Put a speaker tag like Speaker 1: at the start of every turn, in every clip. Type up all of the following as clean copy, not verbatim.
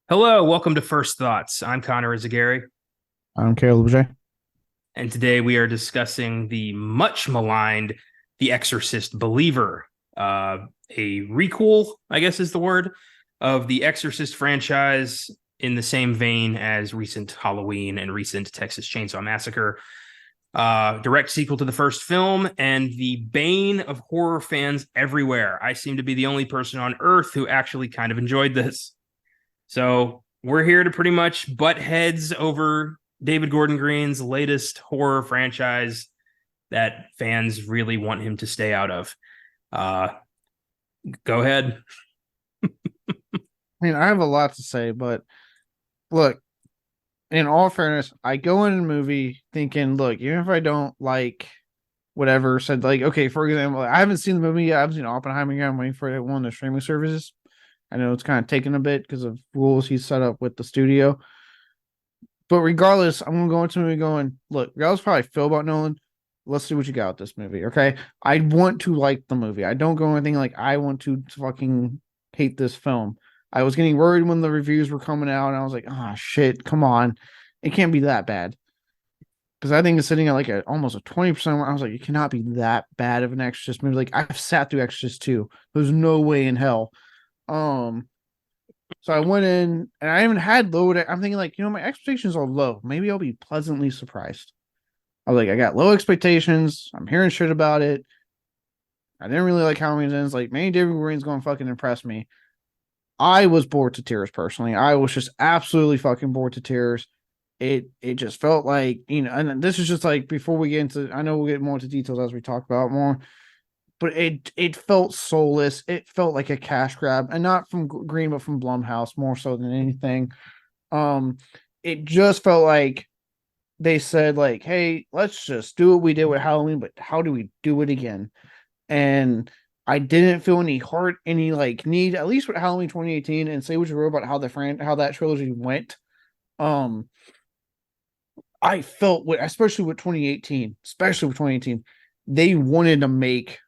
Speaker 1: Hello, welcome to First Thoughts. I'm Connor Eyzaguirre,
Speaker 2: I'm Caleb J.
Speaker 1: and today we are discussing the much maligned The Exorcist Believer, a requel, I guess is the word, of the Exorcist franchise in the same vein as recent Halloween and recent Texas Chainsaw Massacre. Direct sequel to the first film and the bane of horror fans everywhere. I seem to be the only person on Earth who actually kind of enjoyed this. So we're here to pretty much butt heads over David Gordon Green's latest horror franchise that fans really want him to stay out of. Go ahead.
Speaker 2: I mean, I have a lot to say, but look, in all fairness, I go in a movie thinking, look, even if I don't like whatever said, like, okay, for example, I haven't seen the movie yet. I haven't seen Oppenheimer yet. I'm waiting for one of the streaming services. I know it's kind of taken a bit because of rules he's set up with the studio. But regardless, I'm going to go into the movie going, look, regardless of how I feel about Nolan, let's see what you got with this movie, okay? I want to like the movie. I don't go anything like I want to fucking hate this film. I was getting worried when the reviews were coming out, and I was like, oh, shit, come on. It can't be that bad. Because I think it's sitting at like almost a 20%. I was like, it cannot be that bad of an Exorcist movie. Like, I've sat through Exorcist 2. There's no way in hell. So I went in and I haven't had low. I'm thinking like, my expectations are low. Maybe I'll be pleasantly surprised. I was like, I got low expectations. I'm hearing shit about it. I didn't really like Halloween Ends. Like, maybe David Green's going to fucking impress me. I was bored to tears personally. I was just absolutely fucking bored to tears. It just felt like, and this is just like before we get into, I know we'll get more into details as we talk about more, but it felt soulless. It felt like a cash grab, and not from Green, but from Blumhouse more so than anything. It just felt like they said like, "Hey, let's just do what we did with Halloween, but how do we do it again?" And I didn't feel any heart, any like need, at least with Halloween 2018, and say what you wrote about how how that trilogy went. Um, I felt with, especially with 2018, they wanted to make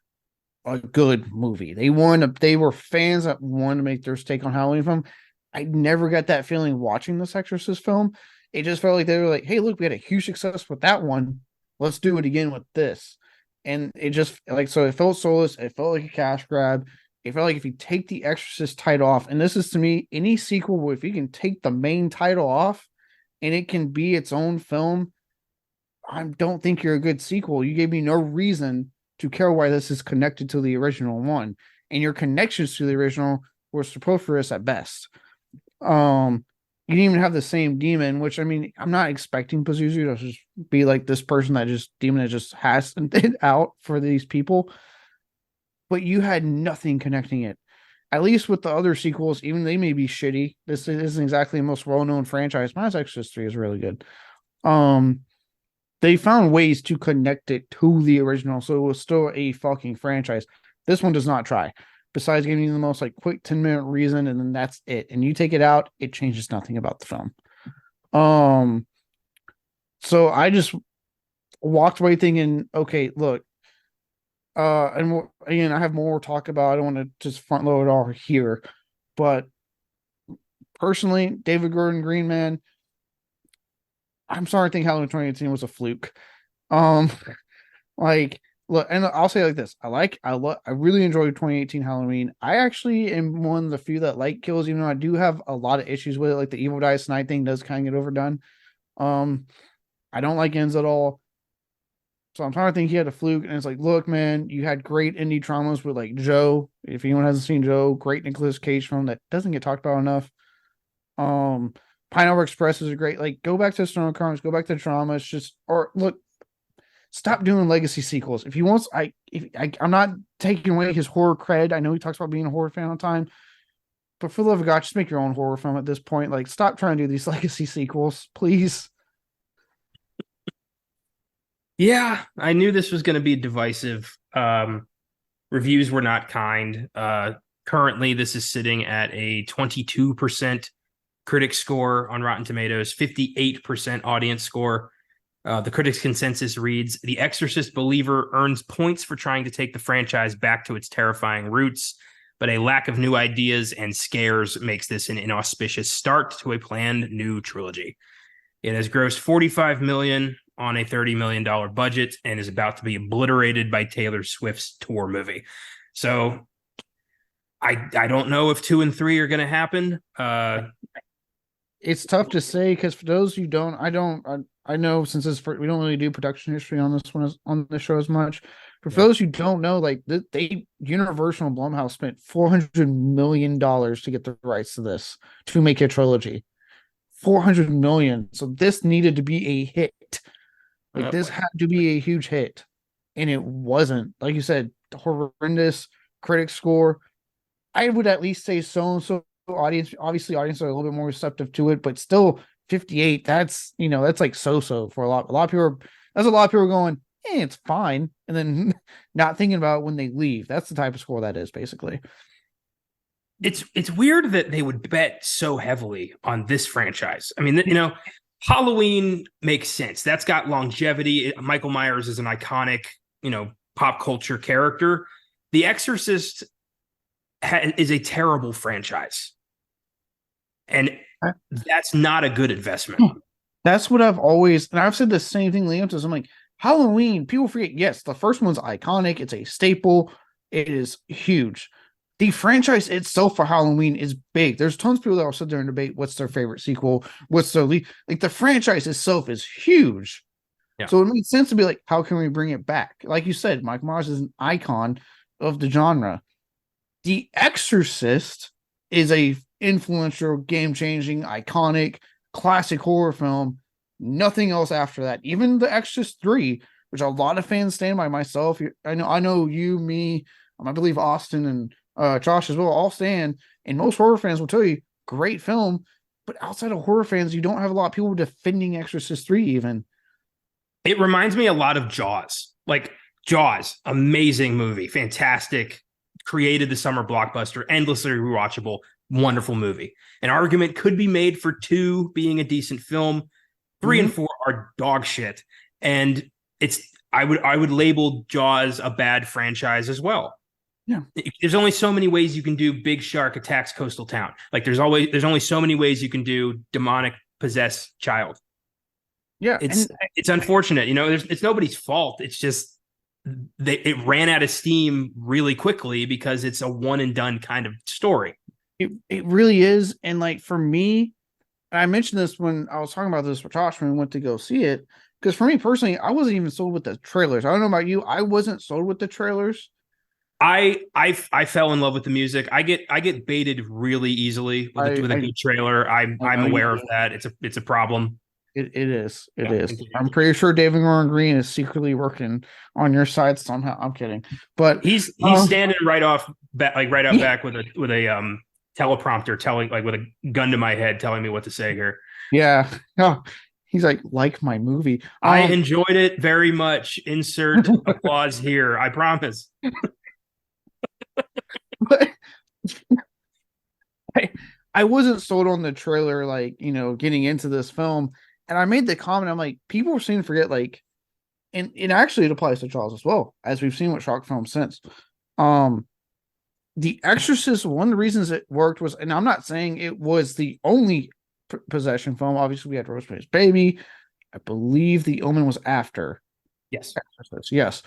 Speaker 2: a good movie. They were fans that wanted to make their take on Halloween film. I never got that feeling watching this Exorcist film. It just felt like they were like, hey, look, we had a huge success with that one. Let's do it again with this. And it just like, so it felt soulless. It felt like a cash grab. It felt like if you take the Exorcist title off, and this is to me, any sequel, if you can take the main title off and it can be its own film, I don't think you're a good sequel. You gave me no reason to care why this is connected to the original one, and your connections to the original were superfluous at best. You didn't even have the same demon, which I mean, I'm not expecting Pazuzu to just be like this person that just demon that just has it out for these people, but you had nothing connecting it. At least with the other sequels, even they may be shitty. This isn't exactly the most well-known franchise. Mass Exorcist 3 is really good. They found ways to connect it to the original, so it was still a fucking franchise. This one does not try. Besides giving you the most like quick 10-minute reason, and then that's it. And you take it out, it changes nothing about the film. So I just walked away thinking, okay, look, and again, I have more to talk about. I don't want to just front load it all here, but personally, David Gordon Green, man, I'm sorry, I think Halloween 2018 was a fluke. Um, like, look, and I'll say it like this: I really enjoyed 2018 Halloween. I actually am one of the few that like kills, even though I do have a lot of issues with it. Like the Evil Dies Tonight thing does kind of get overdone. Um, I don't like ends at all. So I'm trying to think he had a fluke, and it's like, look, man, you had great indie dramas with like Joe. If anyone hasn't seen Joe, great Nicolas Cage film that doesn't get talked about enough. Um, Pineapple Express is a great, like, go back to Stone Comics, go back to drama. It's just, or look, stop doing legacy sequels. If he wants, I'm not taking away his horror cred. I know he talks about being a horror fan all the time, but for the love of God, just make your own horror film at this point. Like, stop trying to do these legacy sequels, please.
Speaker 1: Yeah, I knew this was going to be divisive. Reviews were not kind. Currently, this is sitting at a 22% critic score on Rotten Tomatoes, 58% audience score. The critics' consensus reads: The Exorcist believer earns points for trying to take the franchise back to its terrifying roots, but a lack of new ideas and scares makes this an inauspicious start to a planned new trilogy. It has grossed $45 million on a $30 million budget and is about to be obliterated by Taylor Swift's tour movie. So I don't know if 2 and 3 are going to happen.
Speaker 2: It's tough to say because for those who don't, I know since we don't really do production history on this one on the show as much. For those who don't know, like they Universal and Blumhouse spent $400 million to get the rights to this to make a trilogy. 400 million. So this needed to be a hit. Like this had to be a huge hit, and it wasn't. Like you said, horrendous critic score. I would at least say so audience. Obviously, audience are a little bit more receptive to it, but still 58. That's that's like so for a lot. A lot of people. That's a lot of people going. It's fine, and then not thinking about it when they leave. That's the type of score that is basically.
Speaker 1: It's weird that they would bet so heavily on this franchise. I mean, Halloween makes sense. That's got longevity. Michael Myers is an iconic, pop culture character. The Exorcist is a terrible franchise, and that's not a good investment.
Speaker 2: That's what I've always, and I've said the same thing, Liam. I'm like, Halloween, people forget. Yes, the first one's iconic. It's a staple. It is huge. The franchise itself for Halloween is big. There's tons of people that will sit there and debate what's their favorite sequel, what's their lead. Like the franchise itself is huge. Yeah. So it makes sense to be like, how can we bring it back? Like you said, Mike Myers is an icon of the genre. The Exorcist is a influential, game-changing, iconic, classic horror film. Nothing else after that. Even The Exorcist 3, which a lot of fans stand by, myself. I know you, me, I believe Austin and Josh as well, all stand, and most horror fans will tell you, great film, but outside of horror fans, you don't have a lot of people defending Exorcist 3 even.
Speaker 1: It reminds me a lot of Jaws. Like Jaws, amazing movie, fantastic, created the summer blockbuster, endlessly rewatchable, wonderful movie. An argument could be made for 2 being a decent film. 3 and 4 are dog shit. And I would label Jaws a bad franchise as well.
Speaker 2: Yeah.
Speaker 1: There's only so many ways you can do big shark attacks coastal town. Like there's only so many ways you can do demonic possessed child.
Speaker 2: Yeah.
Speaker 1: It's unfortunate, it's nobody's fault. It's just it ran out of steam really quickly because it's a one and done kind of story.
Speaker 2: It really is. And like for me, I mentioned this when I was talking about this with Josh when we went to go see it. Because for me personally, I wasn't even sold with the trailers. I don't know about you. I wasn't sold with the trailers.
Speaker 1: I fell in love with the music. I get baited really easily with a good trailer. I'm aware of that. It's a problem.
Speaker 2: It is. It is. I'm pretty sure David Gordon Green is secretly working on your side somehow. I'm kidding, but
Speaker 1: he's standing right out back with a teleprompter telling, like, with a gun to my head telling me what to say here.
Speaker 2: Yeah. Oh, he's like my movie.
Speaker 1: I enjoyed it very much. Insert applause here. I promise.
Speaker 2: But I wasn't sold on the trailer, like, getting into this film. And I made the comment, I'm like, people seem to forget, like, and actually it applies to Charles as well, as we've seen with shock films since. The Exorcist, one of the reasons it worked was, and I'm not saying it was the only possession film. Obviously, we had Rosemary's Baby. I believe The Omen was after.
Speaker 1: Yes.
Speaker 2: Exorcist, yes.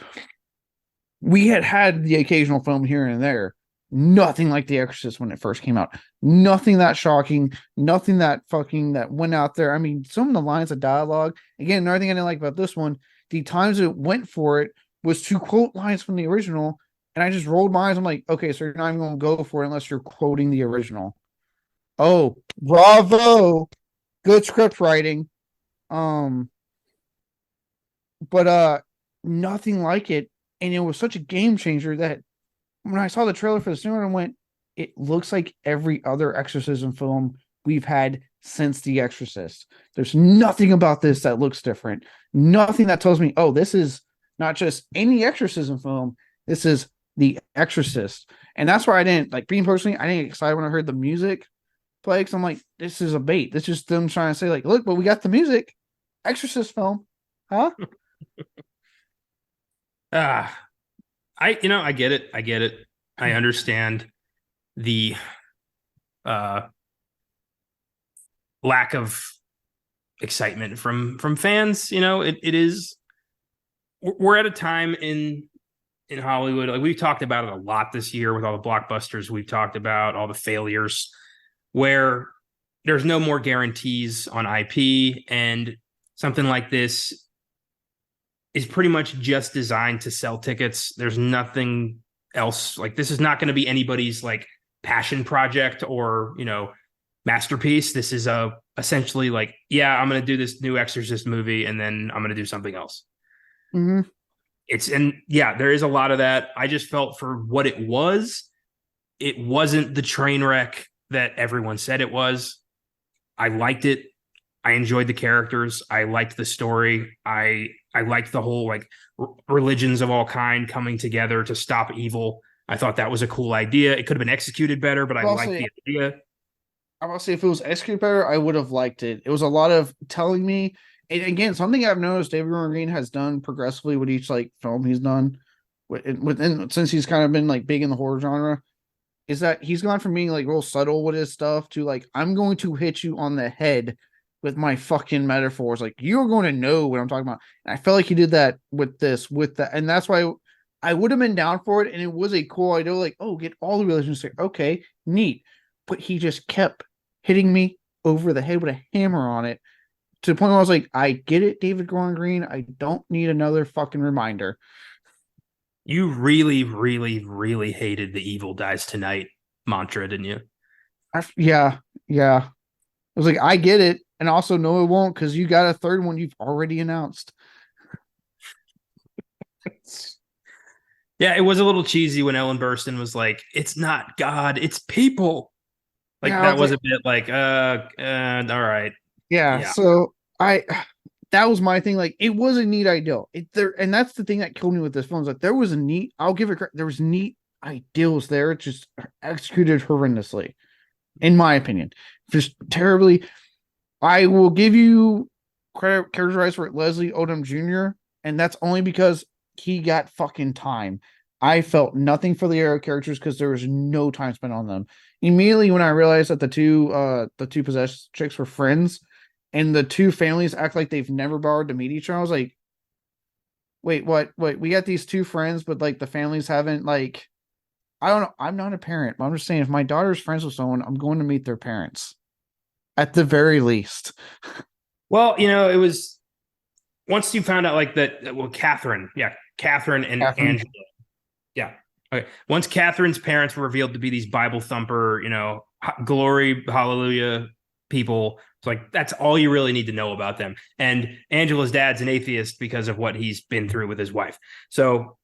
Speaker 2: We had the occasional film here and there. Nothing like The Exorcist when it first came out. Nothing that shocking. Nothing that went out there. I mean, some of the lines of dialogue. Again, another thing I didn't like about this one, the times it went for it was to quote lines from the original. And I just rolled my eyes. I'm like, okay, so you're not even going to go for it unless you're quoting the original. Oh, bravo. Good script writing. But nothing like it. And it was such a game changer that when I saw the trailer for the cinema, I went, it looks like every other exorcism film we've had since The Exorcist. There's nothing about this that looks different. Nothing that tells me, oh, this is not just any exorcism film. This is The Exorcist. And that's why I didn't like being personally, I didn't get excited when I heard the music play. Cause I'm like, this is a bait. This is them trying to say, like, look, but we got the music. Exorcist film. Huh?
Speaker 1: Ah, I get it. I get it. I understand the uh lack of excitement from fans. It is we're at a time in Hollywood, like we've talked about it a lot this year with all the blockbusters we've talked about, all the failures, where there's no more guarantees on IP, and something like this is pretty much just designed to sell tickets. There's nothing else. Like, this is not going to be anybody's like passion project or masterpiece. This is essentially like, yeah, I'm going to do this new Exorcist movie and then I'm going to do something else.
Speaker 2: Mm-hmm.
Speaker 1: There is a lot of that. I just felt for what it wasn't the train wreck that everyone said it was. I liked it. I enjoyed the characters. I liked the story. I liked the whole like religions of all kind coming together to stop evil. I thought that was a cool idea. It could have been executed better, but I liked the idea.
Speaker 2: I will say if it was executed better, I would have liked it. It was a lot of telling me. And again, something I've noticed David Gordon Green has done progressively with each like film he's done within since he's kind of been like big in the horror genre, is that he's gone from being like real subtle with his stuff to like, I'm going to hit you on the head with my fucking metaphors. Like, you're going to know what I'm talking about. And I felt like he did that with this, with that. And that's why I would have been down for it. And it was a cool idea. Like, oh, get all the religions there. Okay, neat. But he just kept hitting me over the head with a hammer on it to the point where I was like, I get it, David Gordon Green. I don't need another fucking reminder.
Speaker 1: You really, really, really hated the evil dies tonight mantra, didn't you?
Speaker 2: Yeah. I was like, I get it. And also, no, it won't, because you got a third one you've already announced.
Speaker 1: Yeah, it was a little cheesy when Ellen Burstyn was like, it's not God, it's people. Like, yeah, that was like, a bit like, all right.
Speaker 2: Yeah. So that was my thing. Like, it was a neat idea. And that's the thing that killed me with this film. Is like, there was a neat, I'll give it credit. There was neat ideals there. It just executed horrendously, in my opinion. Just terribly. I will give you credit characterized for Leslie Odom Jr., and that's only because he got fucking time. I felt nothing for the Arrow characters because there was no time spent on them. Immediately when I realized that the two possessed chicks were friends, and the two families act like they've never borrowed to meet each other, I was like, wait, what? Wait, we got these two friends, but like the families haven't, like, I don't know. I'm not a parent, but I'm just saying, if my daughter's friends with someone, I'm going to meet their parents. At the very least.
Speaker 1: Well, it was once you found out like that. Well, Catherine and Angela. Yeah. Okay. Once Catherine's parents were revealed to be these Bible thumper, glory, hallelujah people, it's like, that's all you really need to know about them. And Angela's dad's an atheist because of what he's been through with his wife. So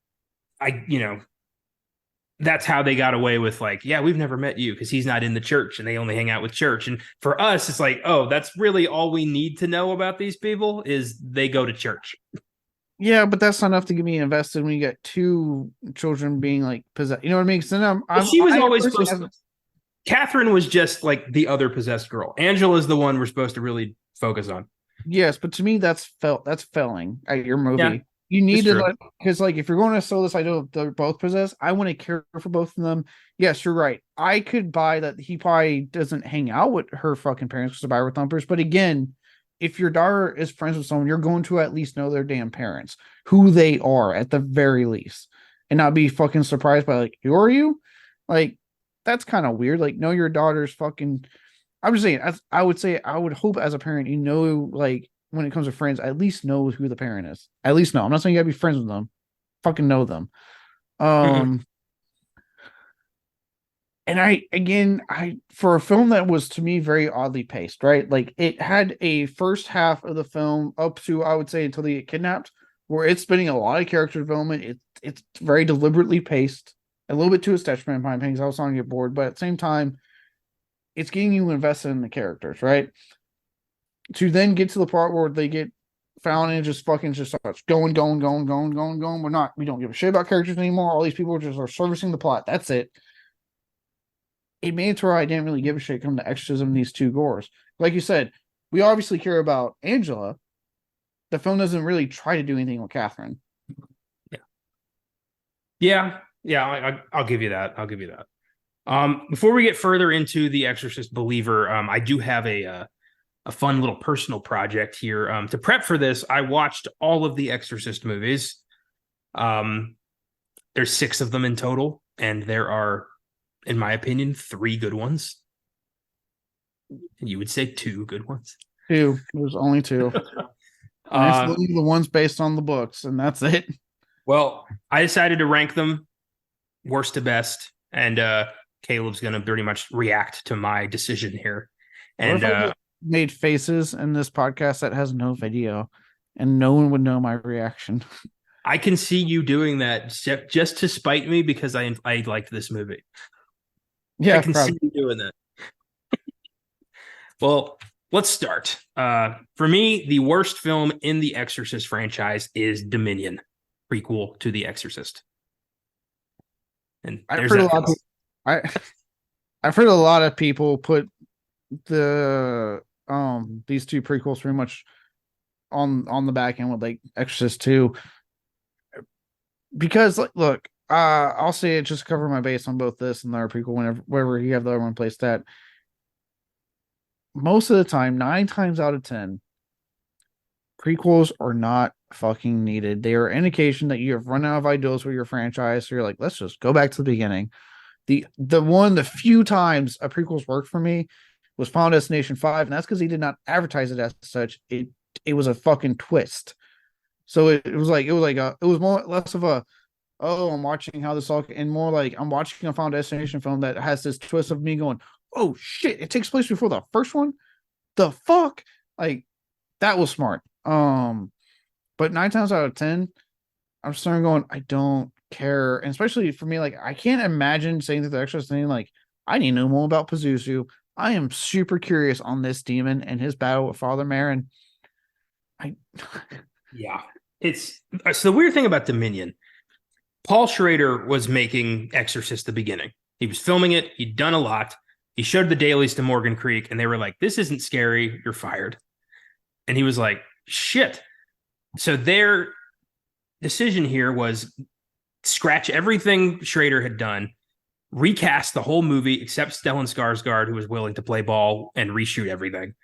Speaker 1: that's how they got away with like, yeah, we've never met you because he's not in the church and they only hang out with church. And for us, it's like, oh, that's really all we need to know about these people is they go to church.
Speaker 2: Yeah, but that's not enough to get me invested when you get two children being like possessed. You know what I mean? So
Speaker 1: she was always supposed to. Catherine was just like the other possessed girl. Angela is the one we're supposed to really focus on.
Speaker 2: Yes, but to me, that's failing at your movie. Yeah. You need to, because like, if you're going to sell this idea of they're both possessed, I want to care for both of them. Yes, you're right. I could buy that he probably doesn't hang out with her fucking parents because of Bible thumpers. But again, if your daughter is friends with someone, you're going to at least know their damn parents, who they are at the very least, and not be fucking surprised by like, who are you? Like, that's kind of weird. Like, know your daughter's fucking. I'm just saying, I would hope as a parent, like, when it comes to friends, at least know who the parent is. At least know. I'm not saying you gotta be friends with them. Fucking know them. And I for a film that was to me very oddly paced, right? Like, it had a first half of the film up to, I would say, until they get kidnapped, where it's spending a lot of character development. It's very deliberately paced, a little bit to its detriment, in my opinion, because I was starting to get bored. But at the same time, it's getting you invested in the characters, right? To then get to the part where they get found and it just fucking just starts going. We don't give a shit about characters anymore. All these people just are servicing the plot. That's it. It made it to where I didn't really give a shit come to exorcism in these two gores. Like you said, we obviously care about Angela. The film doesn't really try to do anything with Catherine.
Speaker 1: I'll give you that. I'll give you that. Before we get further into the Exorcist Believer, I do have a fun little personal project here. To prep for this, I watched all of the Exorcist movies. There's 6 of them in total, and there are, in my opinion, 3 good ones. You would say 2 good ones.
Speaker 2: 2. There's only 2. The ones based on the books, and that's it.
Speaker 1: Well, I decided to rank them worst to best, and Caleb's going to pretty much react to my decision here. And
Speaker 2: made faces in this podcast that has no video, and no one would know my reaction.
Speaker 1: I can see you doing that just to spite me because I liked this movie.
Speaker 2: Yeah,
Speaker 1: I can see you doing that. Well, let's start. For me, the worst film in the Exorcist franchise is Dominion, prequel to The Exorcist. And
Speaker 2: I've heard a lot of people put the these 2 prequels pretty much on the back end with like Exorcist 2. Because look, I'll say it just to cover my base on both this and the prequel wherever you have the other one placed at. Most of the time, 9 times out of 10, prequels are not fucking needed. They are an indication that you have run out of ideas with your franchise. So you're like, let's just go back to the beginning. The few times a prequel's worked for me was Final Destination 5, and that's because he did not advertise it as such. It was a fucking twist. So it was more less of a, oh, I'm watching how this all, and more like I'm watching a Final Destination film that has this twist of me going, oh shit, it takes place before the first one. The fuck, like that was smart. But 9 times out of 10, I'm starting going, I don't care, and especially for me, like I can't imagine saying to the Exorcist thing like, I need to know more about Pazuzu. I am super curious on this demon and his battle with Father Merrin.
Speaker 1: Yeah, it's so the weird thing about Dominion. Paul Schrader was making Exorcist the beginning. He was filming it. He'd done a lot. He showed the dailies to Morgan Creek, and they were like, "This isn't scary. You're fired." And he was like, "Shit." So their decision here was scratch everything Schrader had done, recast the whole movie except Stellan Skarsgård, who was willing to play ball and reshoot everything,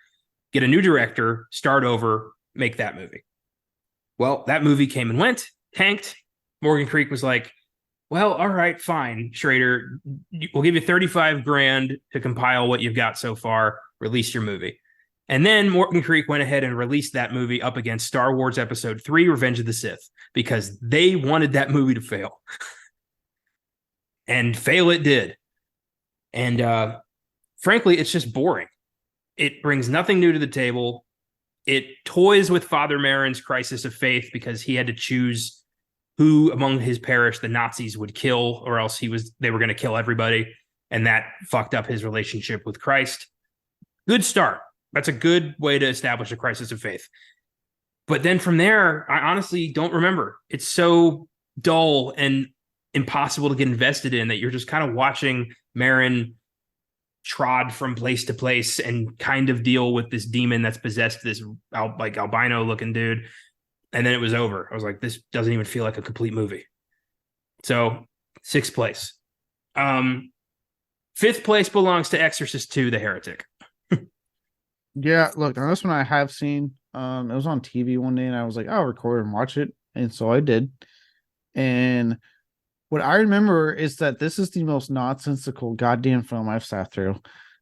Speaker 1: get a new director, start over, make that movie. Well, that movie came and went, tanked. Morgan Creek was like, well, all right, fine, Schrader, we'll give you 35 grand to compile what you've got so far, release your movie. And then Morgan Creek went ahead and released that movie up against Star Wars Episode 3, Revenge of the Sith, because they wanted that movie to fail. And fail it did. And frankly, it's just boring. It brings nothing new to the table. It toys with Father Merrin's crisis of faith because he had to choose who among his parish the Nazis would kill, or else they were going to kill everybody. And that fucked up his relationship with Christ. Good start. That's a good way to establish a crisis of faith. But then from there, I honestly don't remember. It's so dull and impossible to get invested in that you're just kind of watching Merrin trod from place to place and kind of deal with this demon that's possessed this albino looking dude. And then it was over. I was like, this doesn't even feel like a complete movie. So 6th place. 5th place belongs to Exorcist 2, The Heretic.
Speaker 2: Yeah, look, on this one I have seen. It was on TV one day and I was like, I'll record and watch it. And so I did. And what I remember is that this is the most nonsensical goddamn film I've sat through.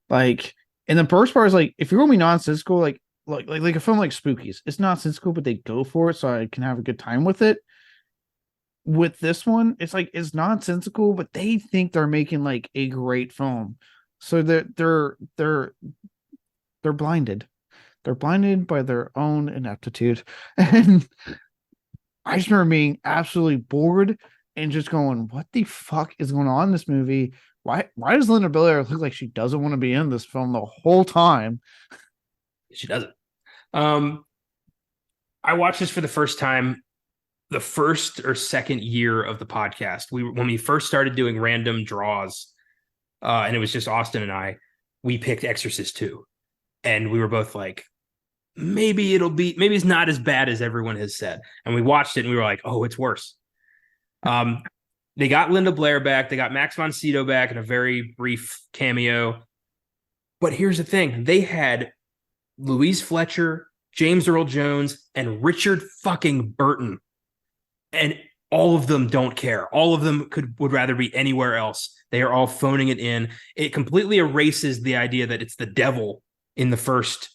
Speaker 2: Like, and the first part is like, if you're gonna be nonsensical, like a film like Spookies, it's nonsensical, but they go for it so I can have a good time with it. With this one, it's like it's nonsensical, but they think they're making like a great film. So they're blinded. They're blinded by their own ineptitude. And I just remember being absolutely bored and just going, what the fuck is going on in this movie? why does Linda Blair look like she doesn't want to be in this film the whole time?
Speaker 1: She doesn't. I watched this for the first time the first or second year of the podcast. When we first started doing random draws, and it was just Austin and I, we picked Exorcist 2. And we were both like, maybe it's not as bad as everyone has said. And we watched it and we were like, oh, it's worse. They got Linda Blair back. They got Max von Sydow back in a very brief cameo. But here's the thing. They had Louise Fletcher, James Earl Jones, and Richard fucking Burton. And all of them don't care. All of them would rather be anywhere else. They are all phoning it in. It completely erases the idea that it's the devil in the first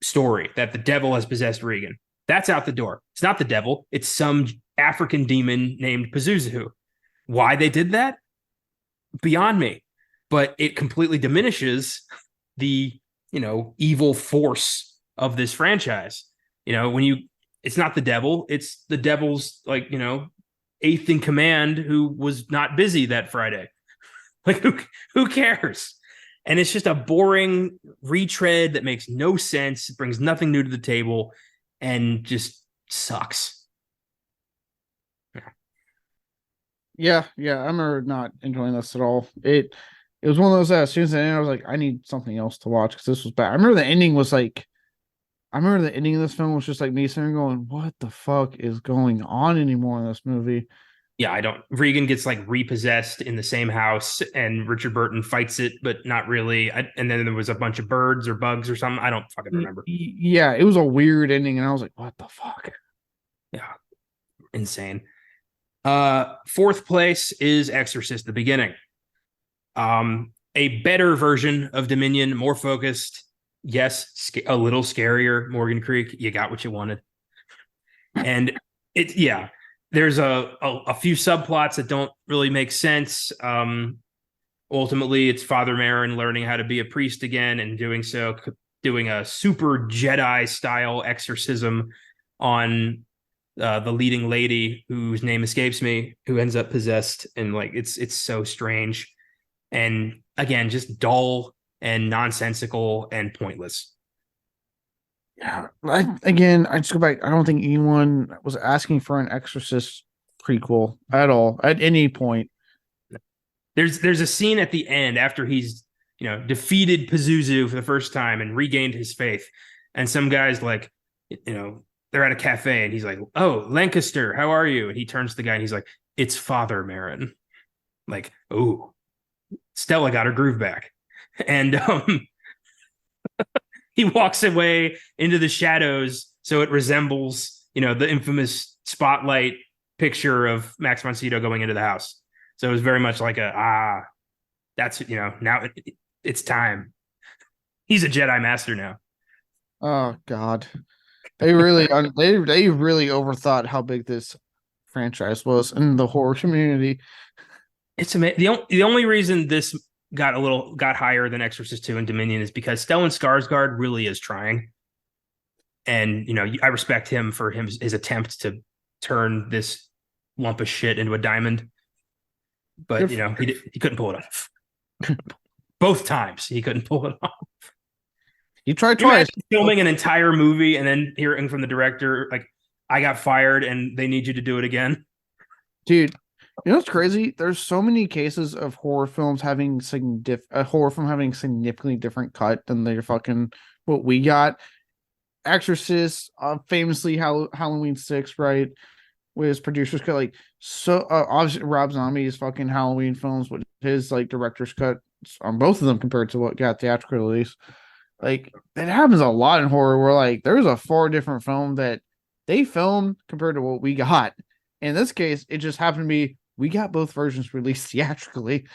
Speaker 1: story, that the devil has possessed Regan. That's out the door. It's not the devil. It's some African demon named Pazuzu. Why they did that? Beyond me. But it completely diminishes the, evil force of this franchise. It's not the devil. It's the devil's, eighth in command who was not busy that Friday. Like, who cares? And it's just a boring retread that makes no sense. It brings nothing new to the table and just sucks.
Speaker 2: Yeah. I remember not enjoying this at all. It was one of those that as soon as I was like, I need something else to watch because this was bad. I remember the ending of this film was just like me sitting going, what the fuck is going on anymore in this movie?
Speaker 1: Yeah, Regan gets repossessed in the same house and Richard Burton fights it, but not really. And then there was a bunch of birds or bugs or something. I don't fucking remember.
Speaker 2: Yeah, it was a weird ending. And I was like, what the fuck?
Speaker 1: Yeah, insane. Fourth place is Exorcist, the beginning. A better version of Dominion, more focused. Yes, a little scarier. Morgan Creek, you got what you wanted. And there's a few subplots that don't really make sense. Ultimately, it's Father Merrin learning how to be a priest again and doing so, doing a super Jedi style exorcism on the leading lady whose name escapes me, who ends up possessed. And it's so strange. And again, just dull and nonsensical and pointless.
Speaker 2: Yeah, I just go back. I don't think anyone was asking for an Exorcist prequel at all at any point.
Speaker 1: There's a scene at the end after he's defeated Pazuzu for the first time and regained his faith, and some guy's like, they're at a cafe and he's like, "Oh, Lancaster, how are you?" And he turns to the guy and he's like, "It's Father Merrin." Like, oh, Stella got her groove back, and he walks away into the shadows so it resembles, the infamous spotlight picture of Max von Sydow going into the house. So it was very much like that's, now it's time. He's a Jedi Master now.
Speaker 2: Oh God, they really they really overthought how big this franchise was in the horror community.
Speaker 1: It's amazing. The only reason this got higher than Exorcist 2 and Dominion is because Stellan Skarsgård really is trying. And, I respect him for his attempt to turn this lump of shit into a diamond. But, he couldn't pull it off. Both times he couldn't pull it off.
Speaker 2: He tried twice.
Speaker 1: Filming an entire movie and then hearing from the director, like, I got fired and they need you to do it again.
Speaker 2: Dude, you know what's crazy? There's so many cases of horror films having significantly different cut than their fucking what we got. Exorcist, famously Halloween 6, right? With his producer's cut, obviously Rob Zombie's fucking Halloween films with his director's cut on both of them compared to what got theatrical release. It happens a lot in horror where there's a 4 different film that they filmed compared to what we got. In this case, it just happened to be we got both versions released theatrically.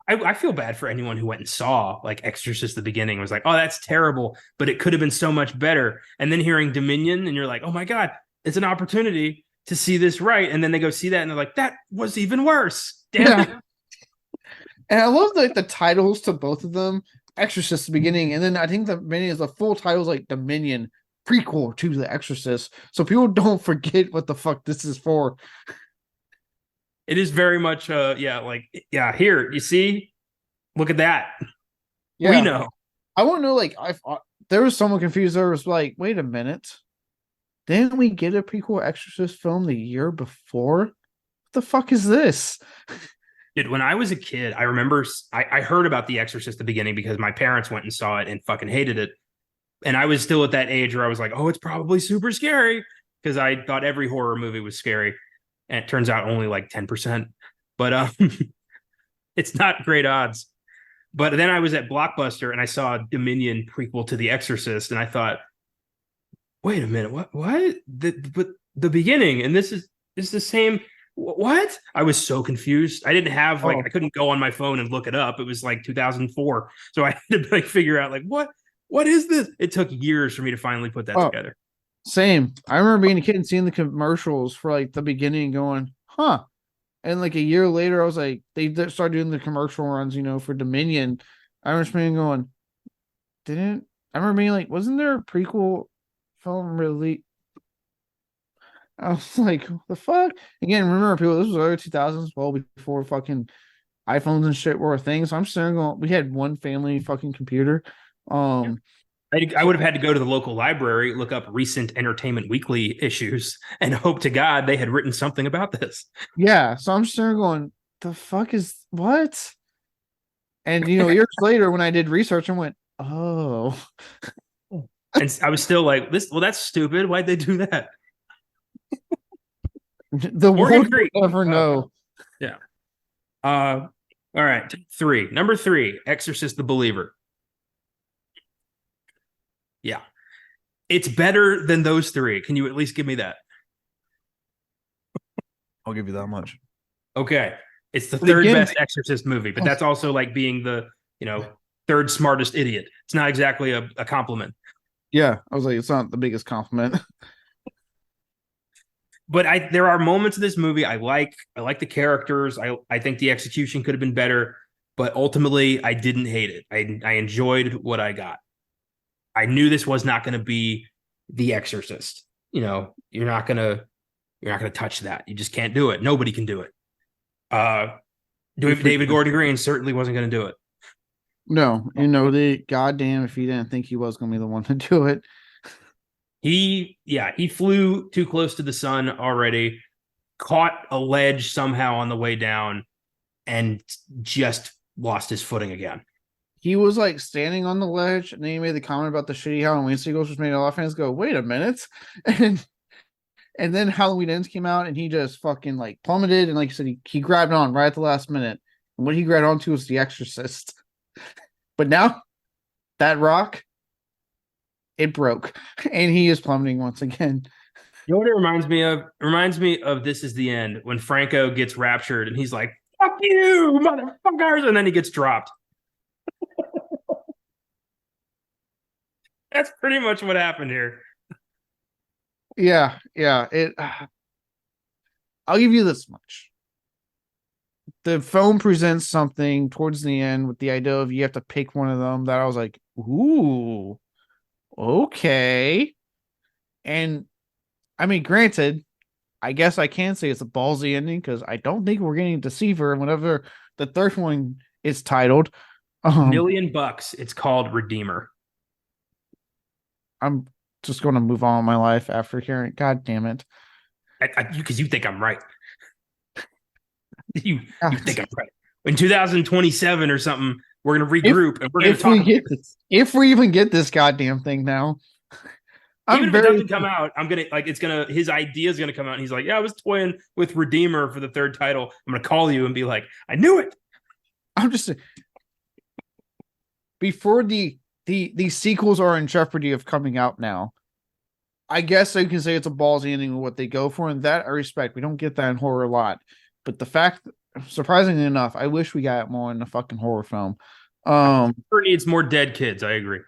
Speaker 1: I feel bad for anyone who went and saw Exorcist the beginning and was like, oh, that's terrible, but it could have been so much better. And then hearing Dominion and you're like, oh my God, it's an opportunity to see this right. And then they go see that and they're like, that was even worse. Damn it.
Speaker 2: And I love the titles to both of them. Exorcist the beginning, and then I think the full title is Dominion prequel to The Exorcist, so people don't forget what the fuck this is for.
Speaker 1: It is very much yeah, like yeah, here, you see? Look at that. We
Speaker 2: Yeah,
Speaker 1: know.
Speaker 2: I want to know. Like, there was someone confused. There was like, wait a minute, didn't we get a prequel Exorcist film the year before? What the fuck is this?
Speaker 1: Dude, when I was a kid, I remember I heard about The Exorcist at the beginning because my parents went and saw it and fucking hated it. And I was still at that age where I was like, oh, it's probably super scary because I thought every horror movie was scary. And it turns out only like 10%. But it's not great odds. But then I was at Blockbuster and I saw a Dominion prequel to The Exorcist, and I thought, wait a minute, what? The beginning, and this is the same. What? I was so confused. I didn't have like
Speaker 2: Oh,
Speaker 1: I couldn't go on my phone and look it up. It was like 2004, so I had to like figure out like what is this? It took years for me to finally put that
Speaker 2: oh,
Speaker 1: together.
Speaker 2: same. I remember being a kid and seeing the commercials for like the beginning, going, huh. And like a year later, I was like, started doing the commercial runs, for Dominion. I remember being going, didn't I remember being like, wasn't there a prequel film really? I was like, what the fuck? Again, remember people, this was early 2000s, well before fucking iPhones and shit were a thing. So I'm still going, we had one family fucking computer.
Speaker 1: Yeah.
Speaker 2: Um,
Speaker 1: I would have had to go to the local library, look up recent Entertainment Weekly issues, and hope to God they had written something about this.
Speaker 2: yeah. So I'm still going, the fuck is what? And years later when I did research, I went, oh.
Speaker 1: And I was still like, this. Well, that's stupid. Why'd they do that?
Speaker 2: The
Speaker 1: Morgan
Speaker 2: world
Speaker 1: Creek.
Speaker 2: will never know.
Speaker 1: Yeah. All right. Number three, Exorcist the Believer. Yeah. It's better than those three. Can you at least give me that?
Speaker 2: I'll give you that much.
Speaker 1: Okay. It's the
Speaker 2: But
Speaker 1: third
Speaker 2: again,
Speaker 1: best Exorcist movie, but that's also like being the, third smartest idiot. It's not exactly a compliment.
Speaker 2: yeah, I was like, it's not the biggest compliment.
Speaker 1: But there are moments of this movie I like. I like the characters. I think the execution could have been better, but ultimately I didn't hate it. I enjoyed what I got. I knew this was not going to be The Exorcist. You're not gonna touch that. You just can't do it. Nobody can do it. David Gordon Green certainly wasn't going to do it.
Speaker 2: No, the goddamn if he didn't think he was gonna be the one to do it.
Speaker 1: He flew too close to the sun already, caught a ledge somehow on the way down, and just lost his footing again.
Speaker 2: He was like standing on the ledge, and then he made the comment about the shitty Halloween sequels, which made a lot of fans go, "Wait a minute!" And then Halloween Ends came out, and he just fucking like plummeted, and like you said, he grabbed on right at the last minute. And what he grabbed onto was The Exorcist. But now that rock, it broke, and he is plummeting once again.
Speaker 1: You know what it reminds me of? It reminds me of This Is the End when Franco gets raptured and he's like, "Fuck you, motherfuckers," and then he gets dropped. That's pretty much what happened here.
Speaker 2: Yeah. It. I'll give you this much. The film presents something towards the end with the idea of you have to pick one of them that I was like, ooh, okay. And I mean, granted, I guess I can say it's a ballsy ending because I don't think we're getting Deceiver and whatever the third one is titled.
Speaker 1: $1,000,000. It's called Redeemer.
Speaker 2: I'm just going to move on with my life after hearing. God damn it!
Speaker 1: Because you think I'm right. You think I'm right. In 2027 or something, we're gonna regroup and we're gonna talk about this.
Speaker 2: If we even get this goddamn thing now.
Speaker 1: Even if it doesn't come out, I'm gonna his idea is gonna come out and he's like, yeah, I was toying with Redeemer for the third title. I'm gonna call you and be like, I knew it.
Speaker 2: I'm just before the sequels are in jeopardy of coming out now. I guess I can say it's a ballsy ending with what they go for, and that I respect. We don't get that in horror a lot. But the fact, surprisingly enough, I wish we got more in a fucking horror film.
Speaker 1: Needs more dead kids. I agree.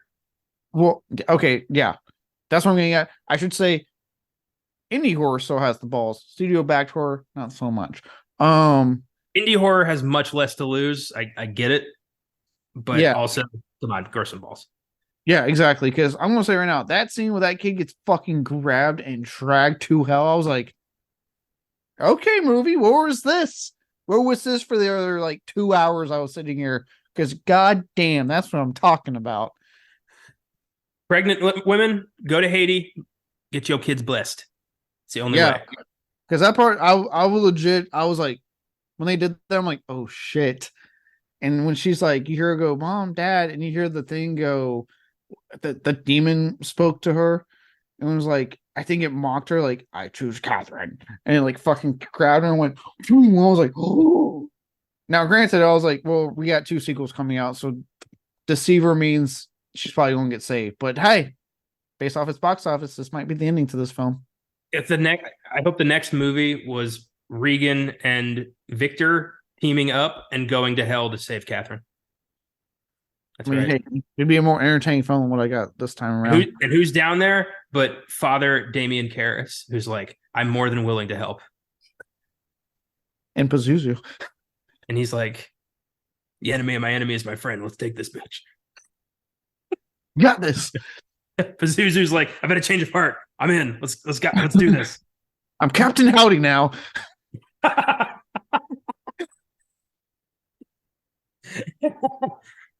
Speaker 2: Well, okay, yeah, that's what I'm getting at. I should say, indie horror still has the balls. Studio backed horror, not so much.
Speaker 1: Indie horror has much less to lose. I get it, but
Speaker 2: yeah.
Speaker 1: Also, come on, grow some balls.
Speaker 2: Yeah, exactly. Because I'm gonna say right now, that scene where that kid gets fucking grabbed and dragged to hell, I was like, Okay, movie. Where was this? Where was this for the other like 2 hours I was sitting here? Because god damn, that's what I'm talking about.
Speaker 1: Pregnant women, go to Haiti, get your kids blessed. It's the only
Speaker 2: Yeah,
Speaker 1: way.
Speaker 2: because that part, I was legit. I was like, when they did that, I'm like, oh shit. And when she's like, you hear her go, "Mom, Dad," and you hear the thing go, the demon spoke to her and was like, I think it mocked her, like, "I choose Catherine," and it like fucking grabbed her and went. I was like, oh. Now, granted, I was like, well, we got two sequels coming out, so Deceiver means she's probably gonna get saved. But hey, based off its box office, this might be the ending to this film.
Speaker 1: If the next, I hope the next movie was Regan and Victor teaming up and going to hell to save Catherine. That's
Speaker 2: I mean,
Speaker 1: right.
Speaker 2: hey, it'd be a more entertaining film than what I got this time around.
Speaker 1: And who's down there? But Father Damien Karras, who's like, I'm more than willing to help.
Speaker 2: And Pazuzu.
Speaker 1: And he's like, the enemy of my enemy is my friend. Let's take this bitch.
Speaker 2: Got this.
Speaker 1: Pazuzu's like, I better change of heart. I'm in. Let's do this.
Speaker 2: I'm Captain Howdy now.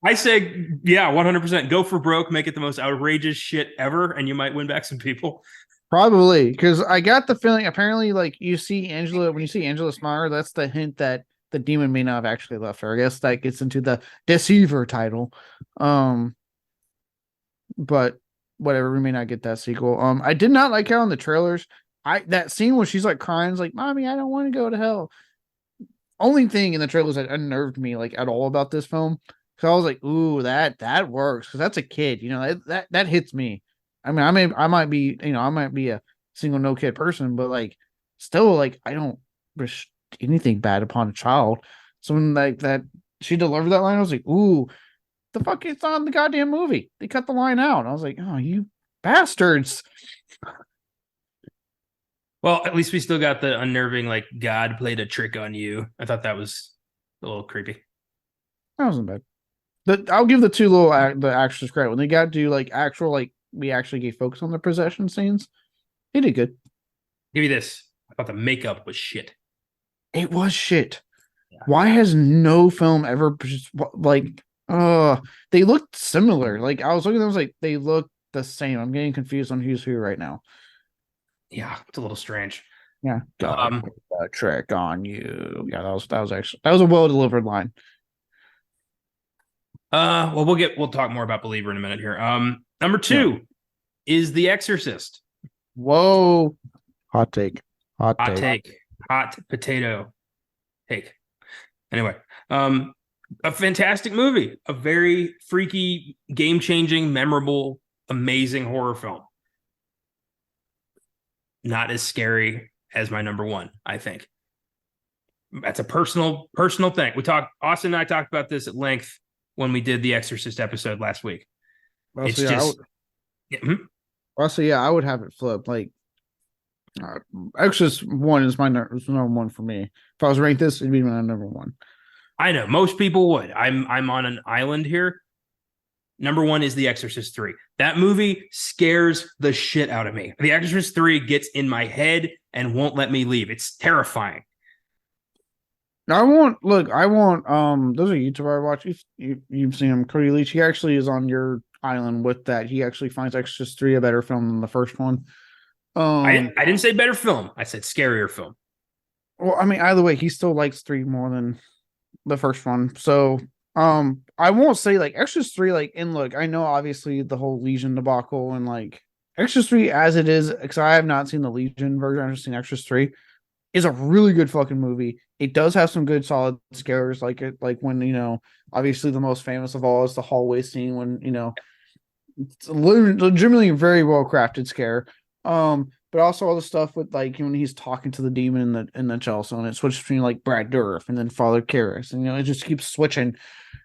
Speaker 1: I say, yeah, 100%. Go for broke, make it the most outrageous shit ever, and you might win back some people.
Speaker 2: Probably because I got the feeling. Apparently, like you see Angela when you see Angela Smarter, that's the hint that the demon may not have actually left her. I guess that gets into the Deceiver title. But whatever, we may not get that sequel. I did not like how in the trailers, that scene where she's like crying, like, "Mommy, I don't want to go to hell." Only thing in the trailers that unnerved me like at all about this film. So I was like, "Ooh, that works," because that's a kid, that hits me. I mean, I might be, I might be a single no kid person, but like, still, like, I don't wish anything bad upon a child. So when like that she delivered that line, I was like, "Ooh, the fuck it's on the goddamn movie." They cut the line out. I was like, "Oh, you bastards!"
Speaker 1: Well, at least we still got the unnerving, like, God played a trick on you. I thought that was a little creepy.
Speaker 2: That wasn't bad. I'll give the two little the actors credit when they got to do like actual like we actually gave focus on the possession scenes. They did good.
Speaker 1: Give me this. I thought the makeup was shit.
Speaker 2: It was shit.
Speaker 1: Yeah.
Speaker 2: Why has no film ever just like they looked similar? Like I was looking at them, I was like they look the same. I'm getting confused on who's who right now.
Speaker 1: Yeah, it's a little strange.
Speaker 2: Yeah, God, a trick on you. Yeah, that was a well delivered line.
Speaker 1: Well, we'll talk more about Believer in a minute here. Number
Speaker 2: Yeah.
Speaker 1: 2 is The Exorcist.
Speaker 2: Whoa, hot take,
Speaker 1: Hot take, hot potato take. Anyway, a fantastic movie, a very freaky, game-changing, memorable, amazing horror film. Not as scary as my number 1, I think. That's a personal thing. Austin and I talked about this at length when we did the Exorcist episode last week. It's just
Speaker 2: yeah, I would have it flipped. Like, Exorcist 1 is my number 1 for me. If I was ranked this, it'd be my number 1.
Speaker 1: I know most people would. I'm on an island here. Number 1 is The Exorcist 3. That movie scares the shit out of me. The Exorcist 3 gets in my head and won't let me leave. It's terrifying.
Speaker 2: I want there's a YouTuber I watch. You've seen him, Cody Leach. He actually is on your island with that. He actually finds Exorcist 3 a better film than the first one.
Speaker 1: I didn't say better film. I said scarier film.
Speaker 2: Well, I mean, either way, he still likes 3 more than the first one. So I won't say like Exorcist 3, like, and look, I know obviously the whole Legion debacle and like Exorcist 3 as it is, because I have not seen the Legion version, I've just seen Exorcist 3, is a really good fucking movie. It does have some good solid scares, like when, obviously the most famous of all is the hallway scene when, it's legitimately a very well crafted scare. But also all the stuff with like when he's talking to the demon in the Chelsea, and it switches between like Brad Dourif and then Father Karras, and it just keeps switching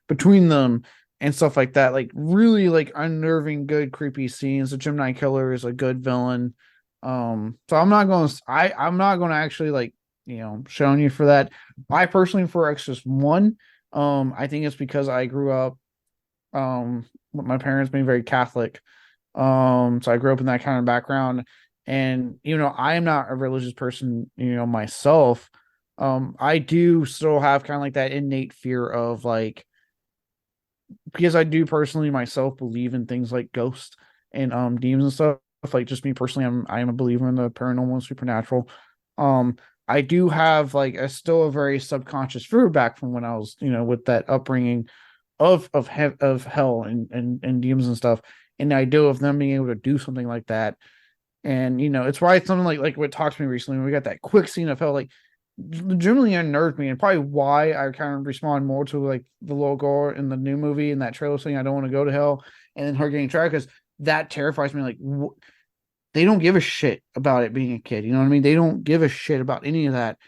Speaker 2: between them and stuff like that. Like really like unnerving, good, creepy scenes. The Gemini Killer is a good villain. So I'm not going to actually like showing you for that. I personally for Exorcist 1. I think it's because I grew up with my parents being very Catholic. So I grew up in that kind of background. And I am not a religious person, myself. I do still have kind of like that innate fear of like, because I do personally myself believe in things like ghosts and demons and stuff. Like just me personally, I'm a believer in the paranormal and supernatural. Um, I do have like a still a very subconscious fear back from when I was, with that upbringing of hell and demons and stuff, and the idea of them being able to do something like that. And it's why it's something like what talked to me recently when we got that quick scene of hell, like generally unnerved me, and probably why I kind of respond more to like the little girl in the new movie and that trailer saying I don't want to go to hell, and then her getting trapped, because that terrifies me. Like they don't give a shit about it being a kid. You know what I mean? They don't give a shit about any of that.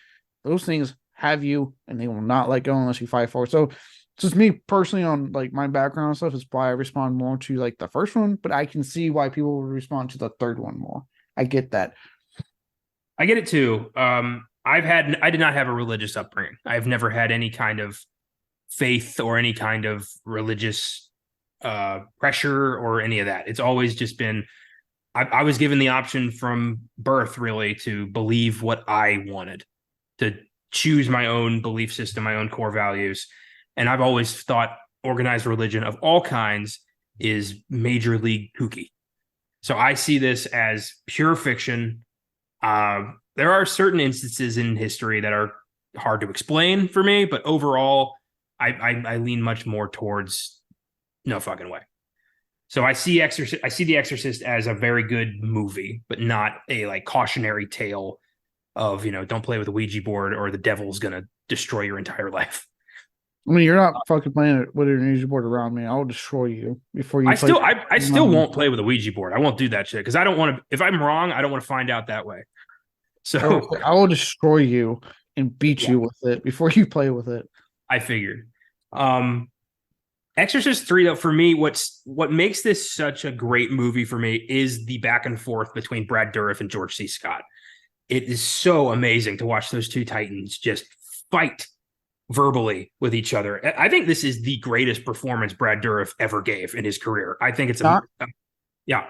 Speaker 2: Those things have you, and they will not let go unless you fight for it. So just me personally on like my background and stuff is why I respond more to like the first one, but I can see why people would respond to the third one more. I get that.
Speaker 1: I get it too. I did not have a religious upbringing. I've never had any kind of faith or any kind of religious pressure or any of that. It's always just been, I was given the option from birth really to believe what I wanted, to choose my own belief system, my own core values. And I've always thought organized religion of all kinds is major league kooky. So I see this as pure fiction. There are certain instances in history that are hard to explain for me, but overall, I lean much more towards no fucking way. So I see The Exorcist as a very good movie, but not a like cautionary tale of don't play with a Ouija board or the devil's gonna destroy your entire life.
Speaker 2: I mean, you're not fucking playing it with an Ouija board around me. I will destroy you before you
Speaker 1: I still won't play with a Ouija board. I won't do that shit because I don't want to. If I'm wrong, I don't want to find out that way. So
Speaker 2: I will destroy you and beat
Speaker 1: yeah,
Speaker 2: you with it before you play with it.
Speaker 1: I figured. Um, Exorcist 3, though, for me, what makes this such a great movie for me is the back and forth between Brad Dourif and George C. Scott. It is so amazing to watch those two titans just fight verbally with each other. I think this is the greatest performance Brad Dourif ever gave in his career. I think it's yeah.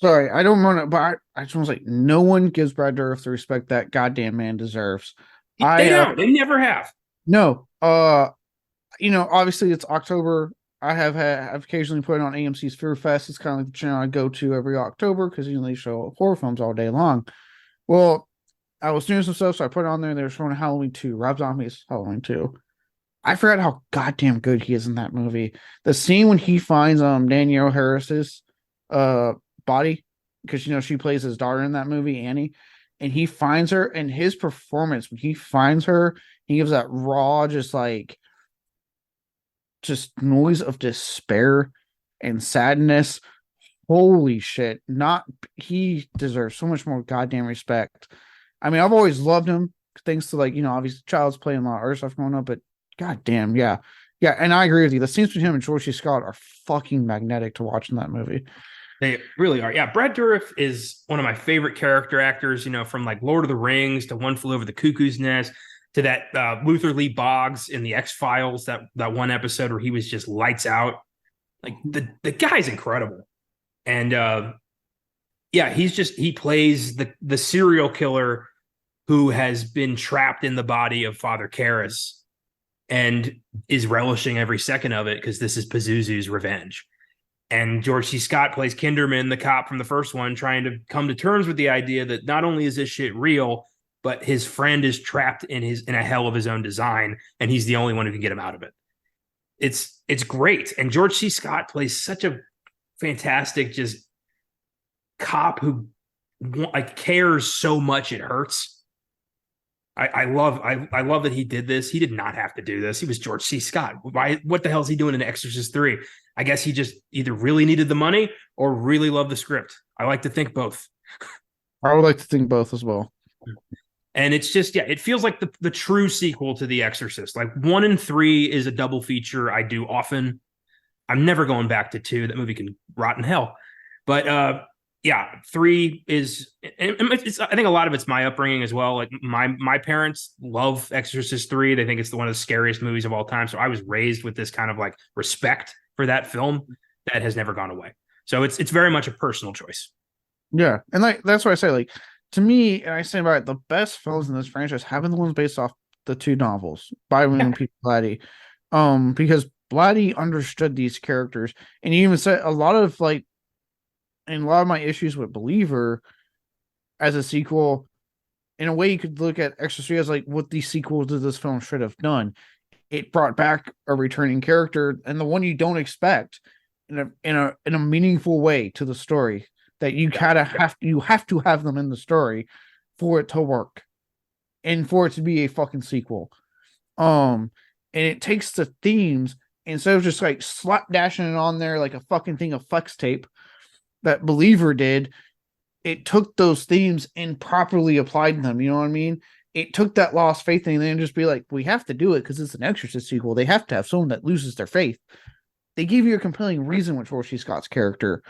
Speaker 2: Sorry, I don't want to, but I just want to say, no one gives Brad Dourif the respect that goddamn man deserves.
Speaker 1: They don't. They never have.
Speaker 2: No. Obviously it's October. I've occasionally put it on AMC's Fear Fest. It's kind of like the channel I go to every October because they show horror films all day long. Well, I was doing some stuff, so I put it on there. And they were showing Halloween 2, Rob Zombie's Halloween 2. I forgot how goddamn good he is in that movie. The scene when he finds Danielle Harris's body, because she plays his daughter in that movie, Annie, and he finds her, and his performance when he finds her, he gives that raw, just noise of despair and sadness. Holy shit. He deserves so much more goddamn respect. I mean, I've always loved him thanks to like, obviously Child's playing a lot of other stuff growing up, but goddamn, yeah. Yeah, and I agree with you. The scenes between him and George C. Scott are fucking magnetic to watch in that movie.
Speaker 1: They really are. Yeah, Brad Dourif is one of my favorite character actors, from like Lord of the Rings to One Flew Over the Cuckoo's Nest to that Luther Lee Boggs in the X-Files, that one episode where he was just lights out. Like the guy's incredible. And yeah, he plays the serial killer who has been trapped in the body of Father Karras and is relishing every second of it because this is Pazuzu's revenge. And George C. Scott plays Kinderman, the cop from the first one, trying to come to terms with the idea that not only is this shit real, but his friend is trapped in a hell of his own design, and he's the only one who can get him out of it. It's great. And George C. Scott plays such a fantastic just cop who like cares so much it hurts. I love that he did this. He did not have to do this. He was George C. Scott. What the hell is he doing in Exorcist 3? I guess he just either really needed the money or really loved the script. I like to think both.
Speaker 2: I would like to think both as well.
Speaker 1: And it's just, yeah, it feels like the true sequel to The Exorcist. Like 1 and 3 is a double feature I do often. I'm never going back to 2. That movie can rot in hell. But yeah, 3 is, I think a lot of it's my upbringing as well. Like my parents love Exorcist 3. They think it's one of the scariest movies of all time. So I was raised with this kind of like respect for that film that has never gone away. So it's very much a personal choice.
Speaker 2: Yeah, and like that's what I say. Like to me, and I say about it, the best films in this franchise have been the ones based off the two novels by William
Speaker 1: Yeah.
Speaker 2: Peter Blatty, because Blatty understood these characters, and he even said a lot of like, and a lot of my issues with Believer as a sequel, in a way, you could look at Exorcist as like what the sequel to this film should have done. It brought back a returning character and the one you don't expect in a meaningful way to the story that you have to have them in the story for it to work and for it to be a fucking sequel. And it takes the themes instead of just like slap dashing it on there like a fucking thing of flex tape that Believer did. It took those themes and properly applied them. You know what I mean? It took that lost faith thing and then just be like, we have to do it because it's an Exorcist sequel. They have to have someone that loses their faith. They gave you a compelling reason with George C. Scott's character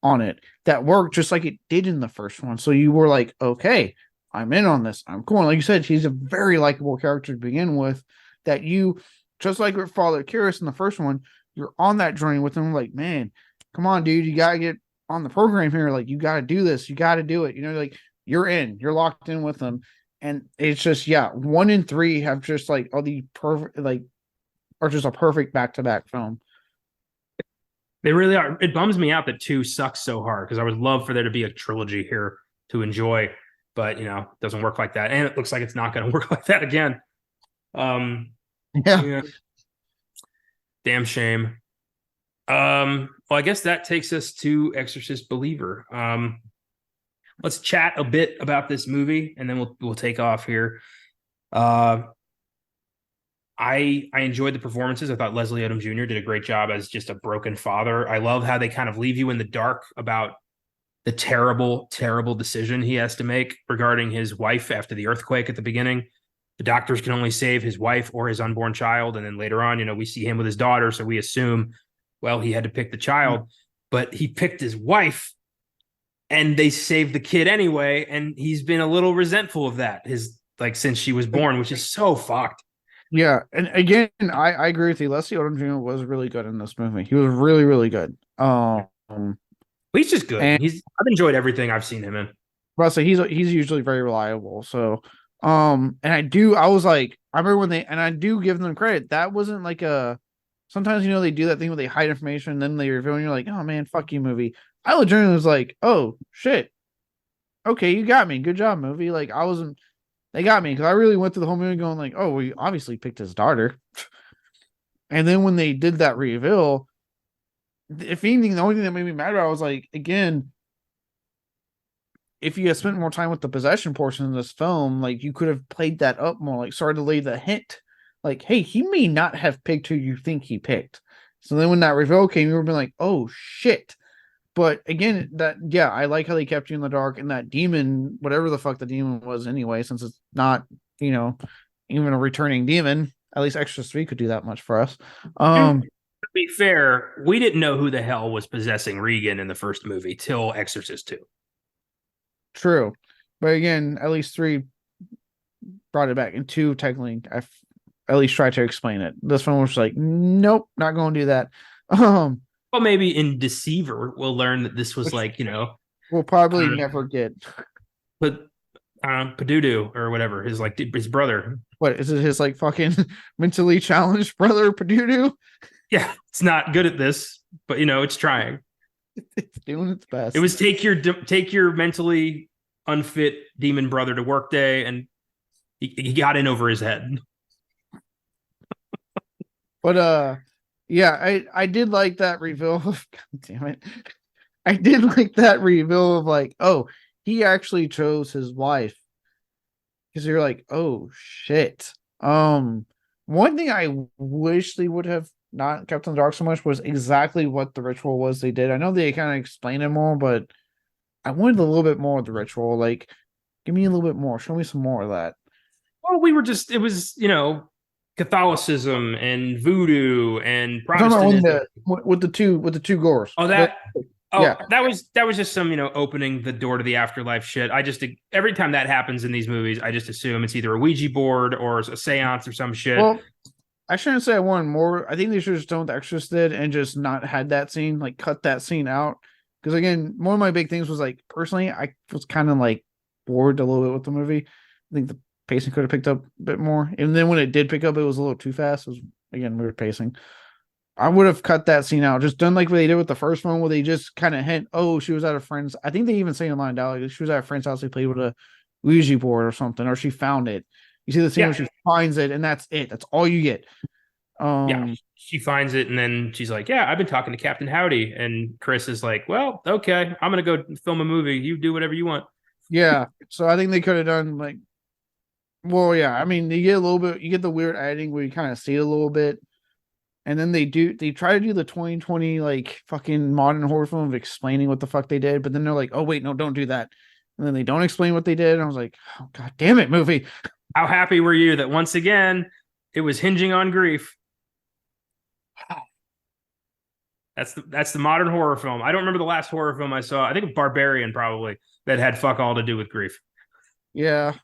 Speaker 2: on it that worked just like it did in the first one. So you were like, okay, I'm in on this. I'm cool. And like you said, he's a very likable character to begin with. That you, just like with Father Karras in the first one, you're on that journey with him. Like, man, come on, dude, you gotta get on the program here. Like, you gotta do this. You gotta do it. You know, like you're in. You're locked in with them. And it's just, yeah, 1 and 3 have just like all the perfect, like, are just a perfect back to back film.
Speaker 1: They really are. It bums me out that 2 sucks so hard because I would love for there to be a trilogy here to enjoy, but you know, it doesn't work like that. And it looks like it's not going to work like that again.
Speaker 2: Yeah.
Speaker 1: Yeah. Damn shame. Well, I guess that takes us to Exorcist Believer. Let's chat a bit about this movie and then we'll take off here. I enjoyed the performances. I thought Leslie Odom Jr. did a great job as just a broken father. I love how they kind of leave you in the dark about the terrible, terrible decision he has to make regarding his wife after the earthquake at the beginning. The doctors can only save his wife or his unborn child. And then later on, you know, we see him with his daughter. So we assume, well, he had to pick the child, but he picked his wife and they saved the kid anyway. And he's been a little resentful of that since she was born, which is so fucked.
Speaker 2: Yeah, and again, I agree with you. Leslie Odom Jr. was really good in this movie. He was really, really good.
Speaker 1: He's just good.
Speaker 2: And
Speaker 1: I've enjoyed everything I've seen him in.
Speaker 2: Well, so he's usually very reliable. So, and I was like, I remember when I do give them credit. That wasn't like sometimes, you know, they do that thing where they hide information and then they reveal and you're like, oh man, fuck you, movie. I legitimately was like, oh shit. Okay, you got me. Good job, movie. Like they got me because I really went through the whole movie going like, oh, we obviously picked his daughter. And then when they did that reveal, if anything, the only thing that made me mad about it was like, again, if you had spent more time with the possession portion of this film, like you could have played that up more, like started to lay the hint, like, hey, he may not have picked who you think he picked. So then when that reveal came, you were being like, oh shit. But again, I like how they kept you in the dark and that demon, whatever the fuck the demon was anyway, since it's not, you know, even a returning demon. At least Exorcist 3 could do that much for us.
Speaker 1: To be fair, we didn't know who the hell was possessing Regan in the first movie till Exorcist 2.
Speaker 2: True. But again, at least 3 brought it back, and 2 technically I at least tried to explain it. This one was like, nope, not going to do that.
Speaker 1: Well, maybe in Deceiver, we'll learn that this was like, you know,
Speaker 2: we'll probably never get.
Speaker 1: But Padudu or whatever, his brother.
Speaker 2: What is it? His like fucking mentally challenged brother, Padudu?
Speaker 1: Yeah, it's not good at this, but you know, it's trying.
Speaker 2: It's doing its best.
Speaker 1: It was take your mentally unfit demon brother to work day, and he got in over his head.
Speaker 2: But yeah, I did like that reveal of, God damn it. I did like that reveal of like, oh, he actually chose his wife. Because you're like, oh shit. One thing I wish they would have not kept in the dark so much was exactly what the ritual was they did. I know they kind of explained it more, but I wanted a little bit more of the ritual. Like, give me a little bit more. Show me some more of that.
Speaker 1: Well, it was, you know, Catholicism and voodoo and Protestantism.
Speaker 2: With the two gores.
Speaker 1: Yeah. That was just some, you know, opening the door to the afterlife shit. Every time that happens in these movies, I just assume it's either a Ouija board or a seance or some shit.
Speaker 2: Well, I shouldn't say I wanted more. I think they should have just done what the Exorcist did and just not had that scene, like cut that scene out Because again, one of my big things was like personally, I was kind of like bored a little bit with the movie. I think the pacing could have picked up a bit more. And then when it did pick up, it was a little too fast. It was again weird pacing. I would have cut that scene out, just done like what they did with the first one, where they just kind of hint, oh, she was at a friend's. I think they even say in line dialogue, she was at a friend's house. They played with a Ouija board or something, or she found it. You see the scene
Speaker 1: Yeah.
Speaker 2: where she finds it, and that's it. That's all you get.
Speaker 1: Yeah. She finds it and then she's like, yeah, I've been talking to Captain Howdy. And Chris is like, well, okay, I'm going to go film a movie. You do whatever you want.
Speaker 2: Yeah. So I think they could have done like, well, yeah. I mean, you get a little bit, you get the weird editing where you kind of see it a little bit. And then they try to do the 2020 like fucking modern horror film of explaining what the fuck they did, but then they're like, oh wait, no, don't do that. And then they don't explain what they did. And I was like, oh god damn it, movie.
Speaker 1: How happy were you that once again it was hinging on grief? That's the modern horror film. I don't remember the last horror film I saw. I think Barbarian probably that had fuck all to do with grief.
Speaker 2: Yeah.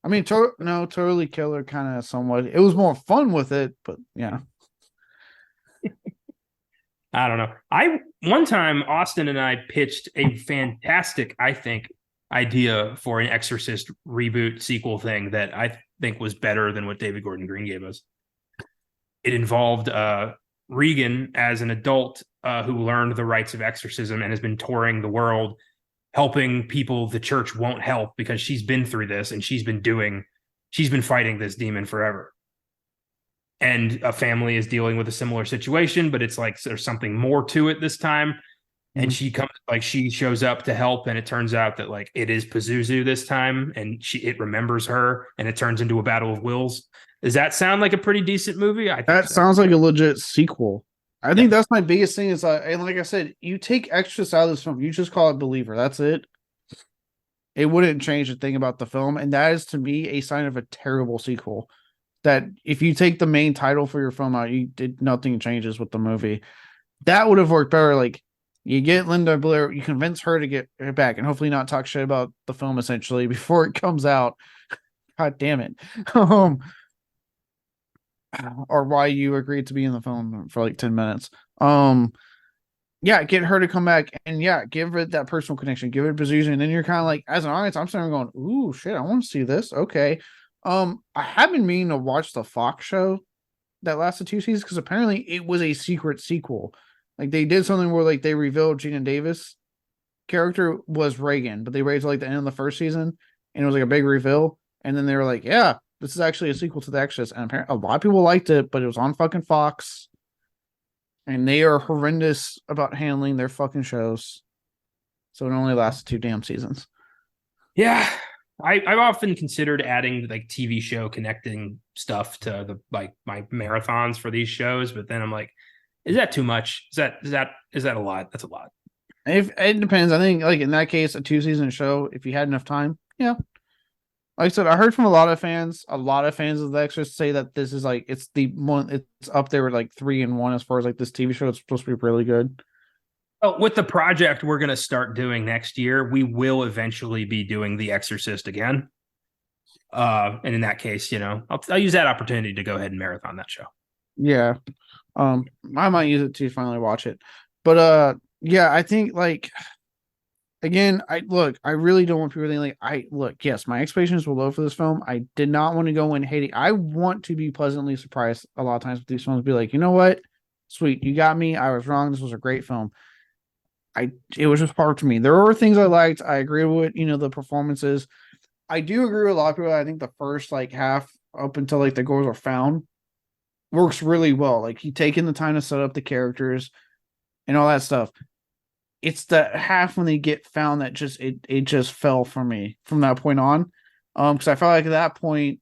Speaker 2: I mean, no, Totally Killer kind of somewhat. It was more fun with it, but yeah.
Speaker 1: I don't know. One time Austin and I pitched a fantastic, I think, idea for an Exorcist reboot sequel thing that I think was better than what David Gordon Green gave us. It involved Regan as an adult who learned the rites of exorcism and has been touring the world, helping people the church won't help because she's been through this and she's been fighting this demon forever. And a family is dealing with a similar situation, but it's like there's something more to it this time. And she shows up to help, and it turns out that like it is Pazuzu this time, and it remembers her, and it turns into a battle of wills. Does that sound like a pretty decent movie? I think
Speaker 2: That sounds like a legit sequel. I think that's my biggest thing is and like I said, you take Exorcist out of this film, you just call it Believer. That's it. It wouldn't change a thing about the film, and that is to me a sign of a terrible sequel. That if you take the main title for your film out, nothing changes with the movie. That would have worked better. Like you get Linda Blair, you convince her to get her back, and hopefully not talk shit about the film essentially before it comes out. God damn it. Or why you agreed to be in the film for like 10 minutes. Yeah, get her to come back and yeah, give it that personal connection, give it Pazuzu, and then you're kind of like, as an audience, I'm sitting there going, ooh, shit, I want to see this. Okay. I have been meaning to watch the Fox show that lasted 2 seasons because apparently it was a secret sequel. Like they did something where like they revealed Gina Davis character was Reagan, but they waited till like the end of the first season and it was like a big reveal. And then they were like, yeah, this is actually a sequel to The Exorcist. And apparently a lot of people liked it, but it was on fucking Fox. And they are horrendous about handling their fucking shows. So it only lasted 2 damn seasons.
Speaker 1: Yeah. I've often considered adding like TV show connecting stuff to the like my marathons for these shows, but then I'm like, is that too much? Is that a lot? That's a lot.
Speaker 2: If it depends, I think like in that case, a 2-season show, if you had enough time, yeah. Like I said, I heard from a lot of fans of The Exorcist say that this is like it's up there with like 3 and 1 as far as like this TV show. It's supposed to be really good.
Speaker 1: Well, with the project we're going to start doing next year, we will eventually be doing The Exorcist again. And in that case, I'll use that opportunity to go ahead and marathon that show.
Speaker 2: Yeah. I might use it to finally watch it. But yeah, I think like again, I really don't want people to think like yes, my expectations were low for this film. I did not want to go in hating. I want to be pleasantly surprised a lot of times with these films, be like, you know what? Sweet, you got me. I was wrong. This was a great film. It was just hard to me. There were things I liked. I agree with, the performances. I do agree with a lot of people. I think the first like half up until like the goals are found works really well. Like he taking the time to set up the characters and all that stuff. It's the half when they get found that just it just fell for me from that point on. Because I felt like at that point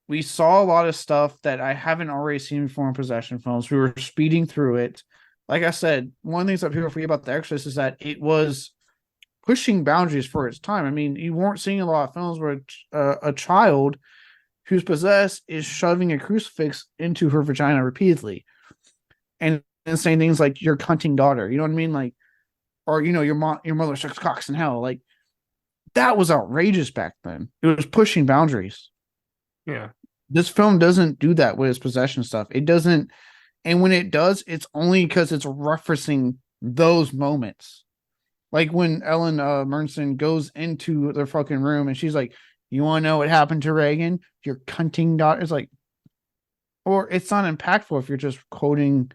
Speaker 2: we saw a lot of stuff that I haven't already seen before in possession films. We were speeding through it. Like I said, one of the things that people forget about The Exorcist is that it was pushing boundaries for its time. I mean, you weren't seeing a lot of films where a child who's possessed is shoving a crucifix into her vagina repeatedly and saying things like your cunting daughter, you know what I mean? Like, or, your mother sucks cocks in hell. Like that was outrageous back then. It was pushing boundaries.
Speaker 1: Yeah.
Speaker 2: This film doesn't do that with its possession stuff. It doesn't. And when it does, it's only because it's referencing those moments. Like when Ellen Mernson goes into their fucking room and she's like, "You want to know what happened to Reagan? Your cunting daughter." It's like, or it's not impactful if you're just quoting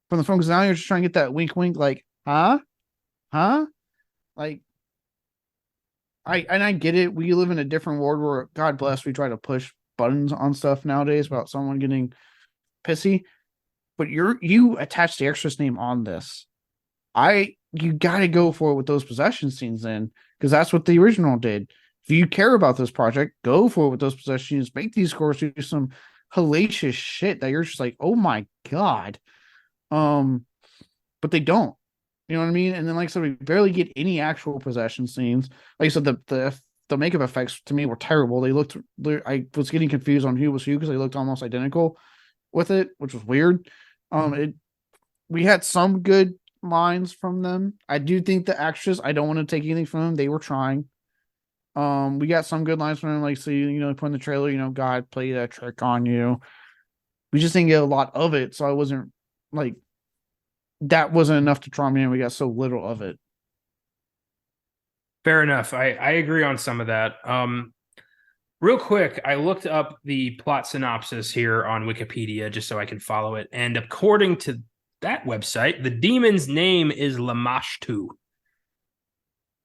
Speaker 2: from the film because now you're just trying to get that wink, wink, like, huh, huh, like. I get it. We live in a different world where, God bless, we try to push buttons on stuff nowadays about someone getting pissy. But you attach the Exorcist name on this. You got to go for it with those possession scenes in because that's what the original did. If you care about this project, go for it with those possession scenes. Make these scores do some hellacious shit that you're just like, oh my god. Um, but they don't. You know what I mean? And then, like I said, we barely get any actual possession scenes. Like I said, the makeup effects to me were terrible. I was getting confused on who was who because they looked almost identical with it, which was weird. We had some good lines from them. I do think the actress, I don't want to take anything from them. They were trying. We got some good lines from them, like, so put in the trailer, God played a trick on you. We just didn't get a lot of it, so I wasn't like that wasn't enough to draw me in. We got so little of it.
Speaker 1: Fair enough. I agree on some of that. Real quick, I looked up the plot synopsis here on Wikipedia just so I can follow it. And according to that website, the demon's name is Lamashtu.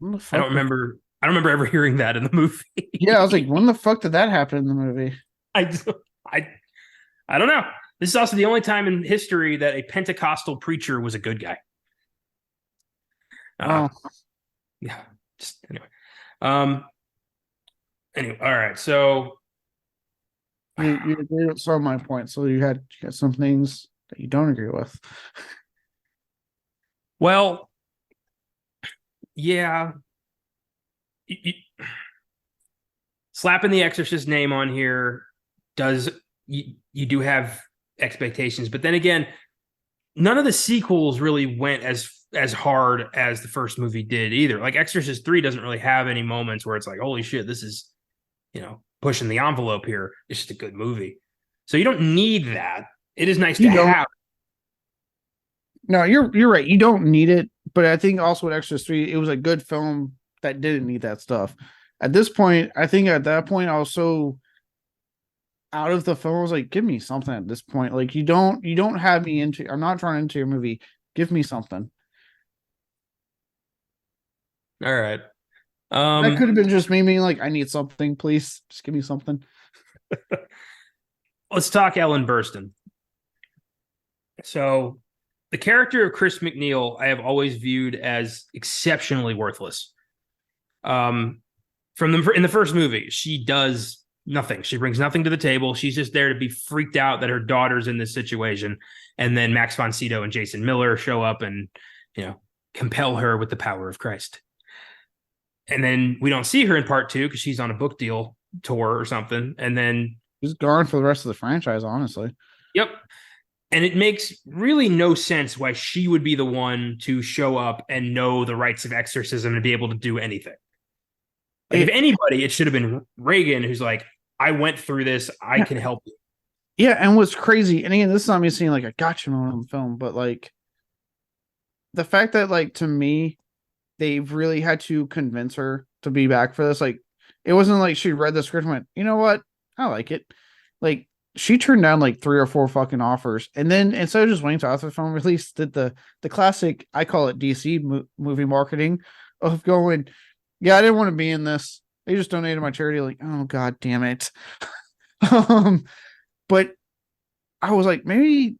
Speaker 1: I don't remember ever hearing that in the movie.
Speaker 2: Yeah, I was like, when the fuck did that happen in the movie?
Speaker 1: I I don't know. This is also the only time in history that a Pentecostal preacher was a good guy. Yeah. Just anyway, all right. So
Speaker 2: you agree with some of my points. So you got some things that you don't agree with.
Speaker 1: Well, yeah. Slapping the Exorcist name on here does you do have expectations, but then again, none of the sequels really went as hard as the first movie did either. Like Exorcist 3 doesn't really have any moments where it's like, holy shit, this is, pushing the envelope here. It's just a good movie. So you don't need that. It is nice to have.
Speaker 2: No, you're right. You don't need it, but I think also with Exorcist 3, it was a good film that didn't need that stuff. At this point, I think at that point I was so out of the film. I was like, give me something at this point. Like you don't have me into. I'm not trying into your movie. Give me something.
Speaker 1: All right.
Speaker 2: That could have been just me being like, I need something, please. Just give me something.
Speaker 1: Let's talk Ellen Burstyn. So the character of Chris McNeil, I have always viewed as exceptionally worthless. In the first movie, she does nothing. She brings nothing to the table. She's just there to be freaked out that her daughter's in this situation. And then Max von Sydow and Jason Miller show up and, compel her with the power of Christ. And then we don't see her in part 2 because she's on a book deal tour or something. And then
Speaker 2: she's gone for the rest of the franchise, honestly.
Speaker 1: Yep. And it makes really no sense why she would be the one to show up and know the rites of exorcism and be able to do anything. Like if anybody, it should have been Reagan, who's like, I went through this. I can help you.
Speaker 2: Yeah. And what's crazy, and again, this is not me seeing like a gotcha moment on the film, but like the fact that, like, to me, they've really had to convince her to be back for this. Like, it wasn't like she read the script and went, you know what? I like it. Like, she turned down like 3 or 4 fucking offers. And then instead of just waiting to after the film release, did the classic, I call it DC movie marketing of going, yeah, I didn't want to be in this. They just donated my charity. Like, oh, God damn it. But I was like, maybe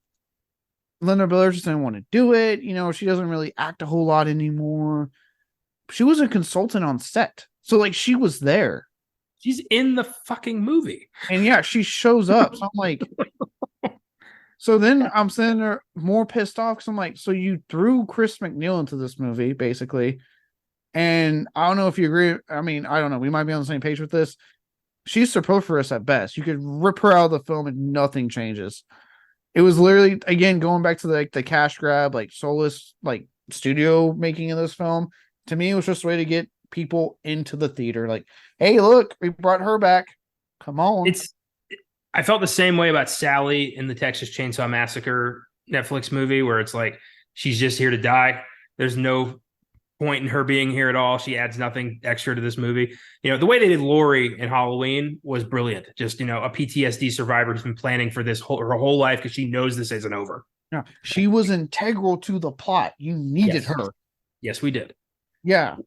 Speaker 2: Linda Miller just didn't want to do it. She doesn't really act a whole lot anymore. She was a consultant on set. So, like, she was there.
Speaker 1: She's in the fucking movie.
Speaker 2: And yeah, she shows up. So I'm like, so then I'm sitting there more pissed off because I'm like, so you threw Chris McNeil into this movie, basically. And I don't know if you agree. I mean, I don't know. We might be on the same page with this. She's superfluous at best. You could rip her out of the film and nothing changes. It was literally, again, going back to the cash grab, like soulless, like studio making of this film. To me, it was just a way to get people into the theater. Like, hey, look, we brought her back. Come on.
Speaker 1: I felt the same way about Sally in the Texas Chainsaw Massacre Netflix movie, where it's like she's just here to die. There's no point in her being here at all. She adds nothing extra to this movie. The way they did Laurie in Halloween was brilliant. Just, a PTSD survivor who's been planning for this her whole life because she knows this isn't over.
Speaker 2: Yeah, she was integral to the plot. You needed her.
Speaker 1: Yes, we did.
Speaker 2: Yeah.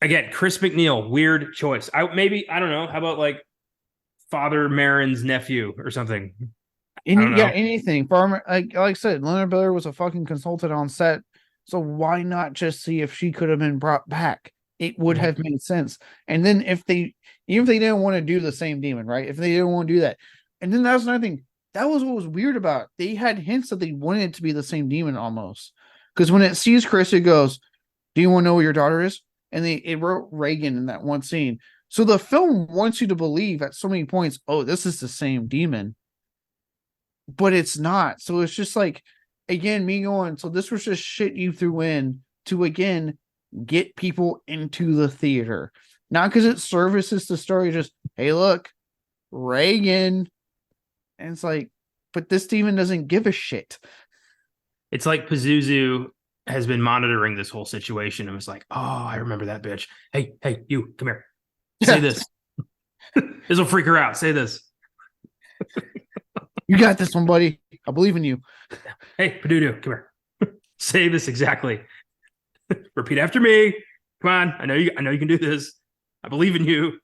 Speaker 1: Again, Chris McNeil, weird choice. I don't know. How about like Father Marin's nephew or something?
Speaker 2: Anything. Farmer, like I said, Leonard Miller was a fucking consultant on set. So why not just see if she could have been brought back? It would have made sense. And then even if they didn't want to do the same demon, right? If they didn't want to do that, and then that was another thing. That was what was weird about it. They had hints that they wanted it to be the same demon almost. Because when it sees Chris, it goes, "Do you want to know where your daughter is?" And it wrote Reagan in that one scene. So the film wants you to believe at so many points, oh, this is the same demon. But it's not. So it's just like, again, me going, so this was just shit you threw in to, again, get people into the theater. Not because it services the story, just, hey, look, Reagan. And it's like, but this demon doesn't give a shit.
Speaker 1: It's like Pazuzu has been monitoring this whole situation and was like, oh, I remember that bitch. Hey, you, come here. Say this. This will freak her out. Say this.
Speaker 2: You got this one, buddy. I believe in you.
Speaker 1: Hey, Padudu, come here. Say this exactly. Repeat after me. Come on. I know you can do this. I believe in you.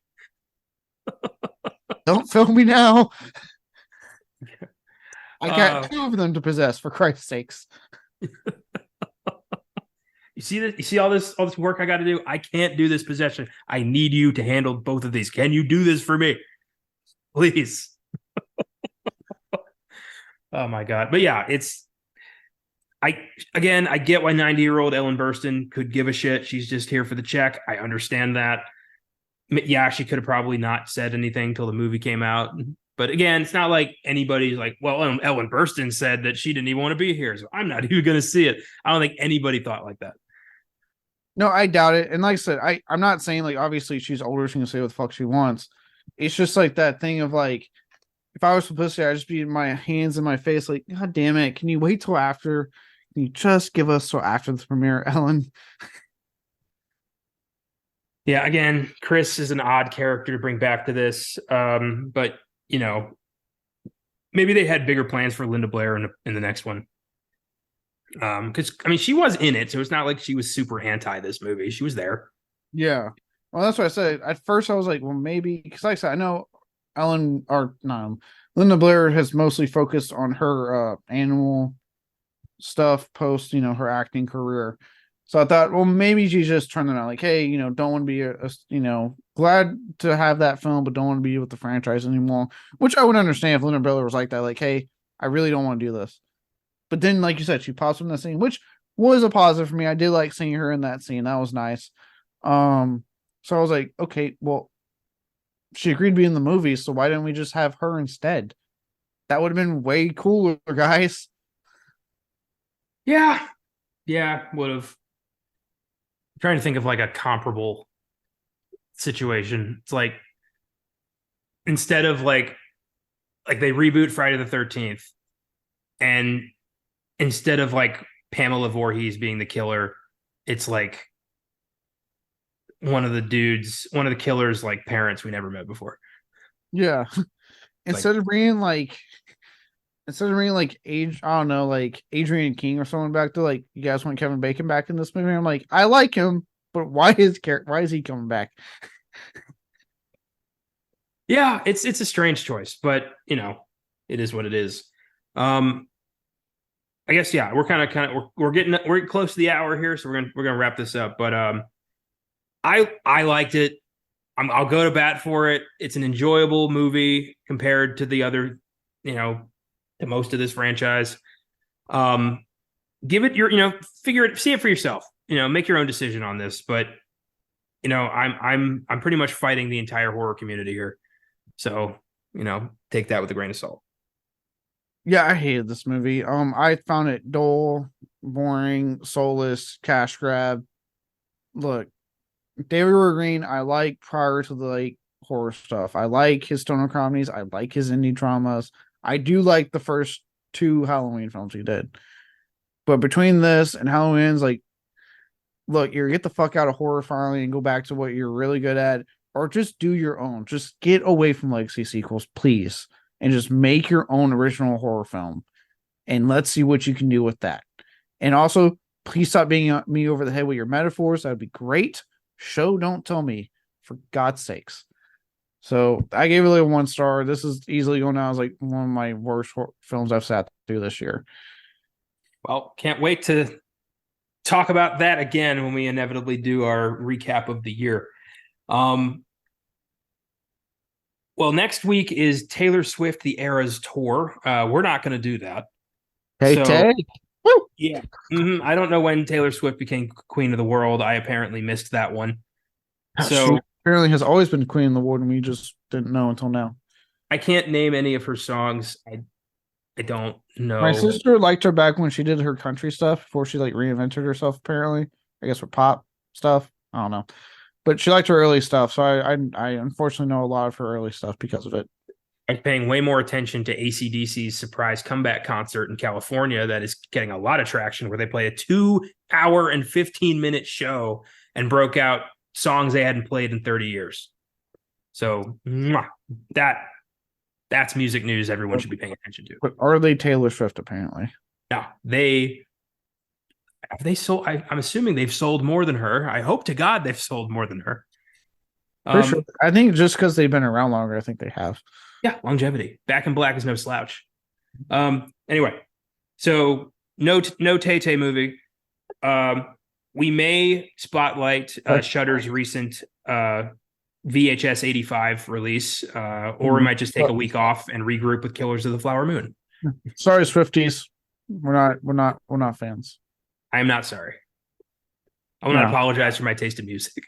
Speaker 2: Don't film me now. I got two of them to possess, for Christ's sakes.
Speaker 1: You see this? You see all this work I got to do? I can't do this possession. I need you to handle both of these. Can you do this for me? Please. Oh my God. But yeah, I get why 90-year-old Ellen Burstyn could give a shit. She's just here for the check. I understand that. Yeah, she could have probably not said anything till the movie came out. But again, it's not like anybody's like, well, Ellen Burstyn said that she didn't even want to be here, so I'm not even going to see it. I don't think anybody thought like that.
Speaker 2: No, I doubt it. And like I said, I'm not saying like obviously she's older, she can say what the fuck she wants. It's just like that thing of like, if I was publicity, I'd just be in my hands in my face, like, God damn it, can you wait till after? Can you just give us till after the premiere, Ellen?
Speaker 1: Yeah, again, Chris is an odd character to bring back to this. But maybe they had bigger plans for Linda Blair in the next one. Because she was in it, so it's not like she was super anti this movie. She was there.
Speaker 2: Yeah. Well, that's what I said. At first, I was like, well, maybe because, like I said, I know Linda Blair has mostly focused on her animal stuff post, her acting career. So I thought, well, maybe she's just trying to like, hey, don't want to be glad to have that film, but don't want to be with the franchise anymore. Which I would understand if Linda Blair was like that, like, hey, I really don't want to do this. But then, like you said, she pops up in that scene, which was a positive for me. I did like seeing her in that scene. That was nice. So I was like, okay, well, she agreed to be in the movie, so why didn't we just have her instead? That would have been way cooler, guys.
Speaker 1: Yeah, would have. I'm trying to think of like a comparable situation. It's like instead of like they reboot Friday the 13th, and instead of like Pamela Voorhees being the killer, it's like one of the killer's like parents we never met before.
Speaker 2: Yeah. Instead of bringing like I don't know, like Adrian King or someone back to like, you guys want Kevin Bacon back in this movie? I'm like, I like him, but why is he coming back?
Speaker 1: Yeah, it's a strange choice, but it is what it is. I guess yeah, we're getting close to the hour here, so we're gonna wrap this up. But I liked it. I'll go to bat for it. It's an enjoyable movie compared to the other, to most of this franchise. Give it your, see it for yourself. Make your own decision on this. But I'm pretty much fighting the entire horror community here. So take that with a grain of salt.
Speaker 2: Yeah, I hated this movie. I found it dull, boring, soulless, cash grab. Look, David Green, I like prior to the like horror stuff. I like his stoner comedies. I like his indie dramas. I do like the first two Halloween films he did. But between this and Halloween's, like, look, you get the fuck out of horror finally and go back to what you're really good at, or just do your own. Just get away from legacy sequels, please, and just make your own original horror film, and let's see what you can do with that. And also, please stop being me over the head with your metaphors. That would be great. Show, don't tell me, for God's sakes. So I gave it a 1 star. This is easily going down as like one of my worst films I've sat through this year.
Speaker 1: Well, can't wait to talk about that again when we inevitably do our recap of the year. Well, next week is Taylor Swift the Eras tour. We're not going to do that.
Speaker 2: Hey.
Speaker 1: Woo! Yeah. I don't know when Taylor Swift became Queen of the World. I apparently missed that one.
Speaker 2: So she apparently has always been Queen of the World, and we just didn't know until now.
Speaker 1: I can't name any of her songs. I don't know.
Speaker 2: My sister liked her back when she did her country stuff before she like reinvented herself, apparently. I guess for pop stuff. I don't know. But she liked her early stuff, so I unfortunately know a lot of her early stuff because of it.
Speaker 1: I'm paying way more attention to AC/DC's surprise comeback concert in California that is getting a lot of traction, where they play a 2-hour and 15-minute show and broke out songs they hadn't played in 30 years. So that's music news everyone should be paying attention to.
Speaker 2: But are they Taylor Swift, apparently?
Speaker 1: No, have they sold? I'm assuming they've sold more than her. I hope to God they've sold more than her.
Speaker 2: For sure. I think just because they've been around longer, I think they have.
Speaker 1: Yeah, longevity. Back in Black is no slouch. Anyway, so no Tay-Tay movie. We may spotlight Shudder's recent VHS 85 release, or we might just take a week off and regroup with Killers of the Flower Moon.
Speaker 2: Sorry, Swifties. We're not fans.
Speaker 1: I am not sorry. I want to apologize for my taste in music.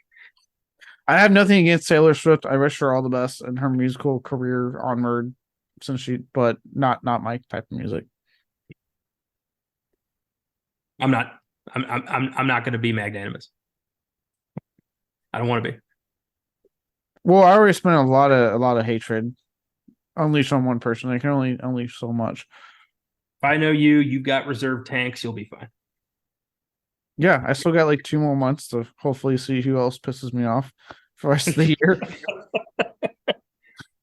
Speaker 2: I have nothing against Taylor Swift. I wish her all the best in her musical career onward, but not my type of music.
Speaker 1: I'm not going to be magnanimous. I don't want to be.
Speaker 2: Well, I already spent a lot of hatred unleashed on one person. I can only unleash so much.
Speaker 1: If I know you've got reserved tanks, you'll be fine.
Speaker 2: Yeah, I still got like 2 more months to hopefully see who else pisses me off for the rest of the year.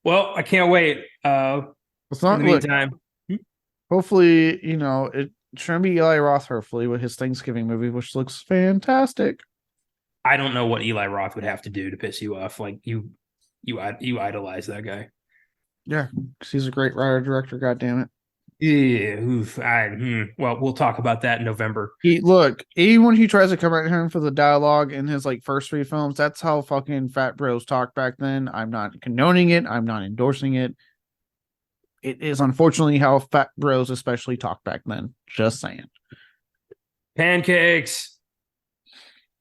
Speaker 1: Well, I can't wait.
Speaker 2: It's not
Speaker 1: in the meantime.
Speaker 2: Hopefully, it shouldn't be Eli Roth, hopefully, with his Thanksgiving movie, which looks fantastic.
Speaker 1: I don't know what Eli Roth would have to do to piss you off. Like you idolize that guy.
Speaker 2: Yeah, because he's a great writer director. God damn it.
Speaker 1: Yeah. Well, we'll talk about that in November.
Speaker 2: Even when he tries to come at him for the dialogue in his first 3 films, that's how fucking fat bros talk back then. I'm not condoning it. I'm not endorsing it. It is unfortunately how fat bros especially talk back then. Just saying.
Speaker 1: Pancakes.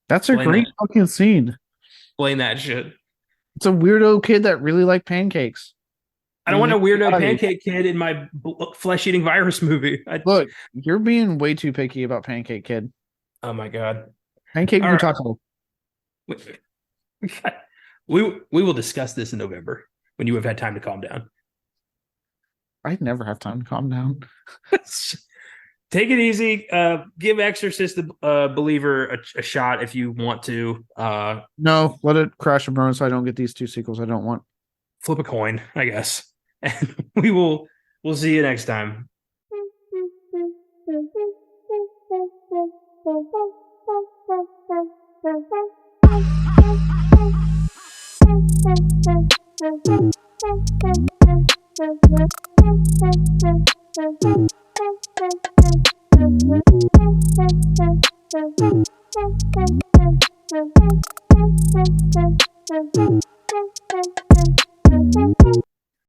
Speaker 2: That's a great fucking scene.
Speaker 1: Explain that shit.
Speaker 2: It's a weirdo kid that really liked pancakes.
Speaker 1: I don't want a weirdo pancake kid in my flesh-eating virus movie.
Speaker 2: Look, you're being way too picky about Pancake Kid.
Speaker 1: Oh my god.
Speaker 2: Pancake Mutato.
Speaker 1: We will discuss this in November when you have had time to calm down.
Speaker 2: I never have time to calm down.
Speaker 1: Take it easy. Give Exorcist the Believer a shot if you want to.
Speaker 2: No, let it crash and burn so I don't get these 2 sequels I don't want.
Speaker 1: Flip a coin, I guess. And we'll see you next time.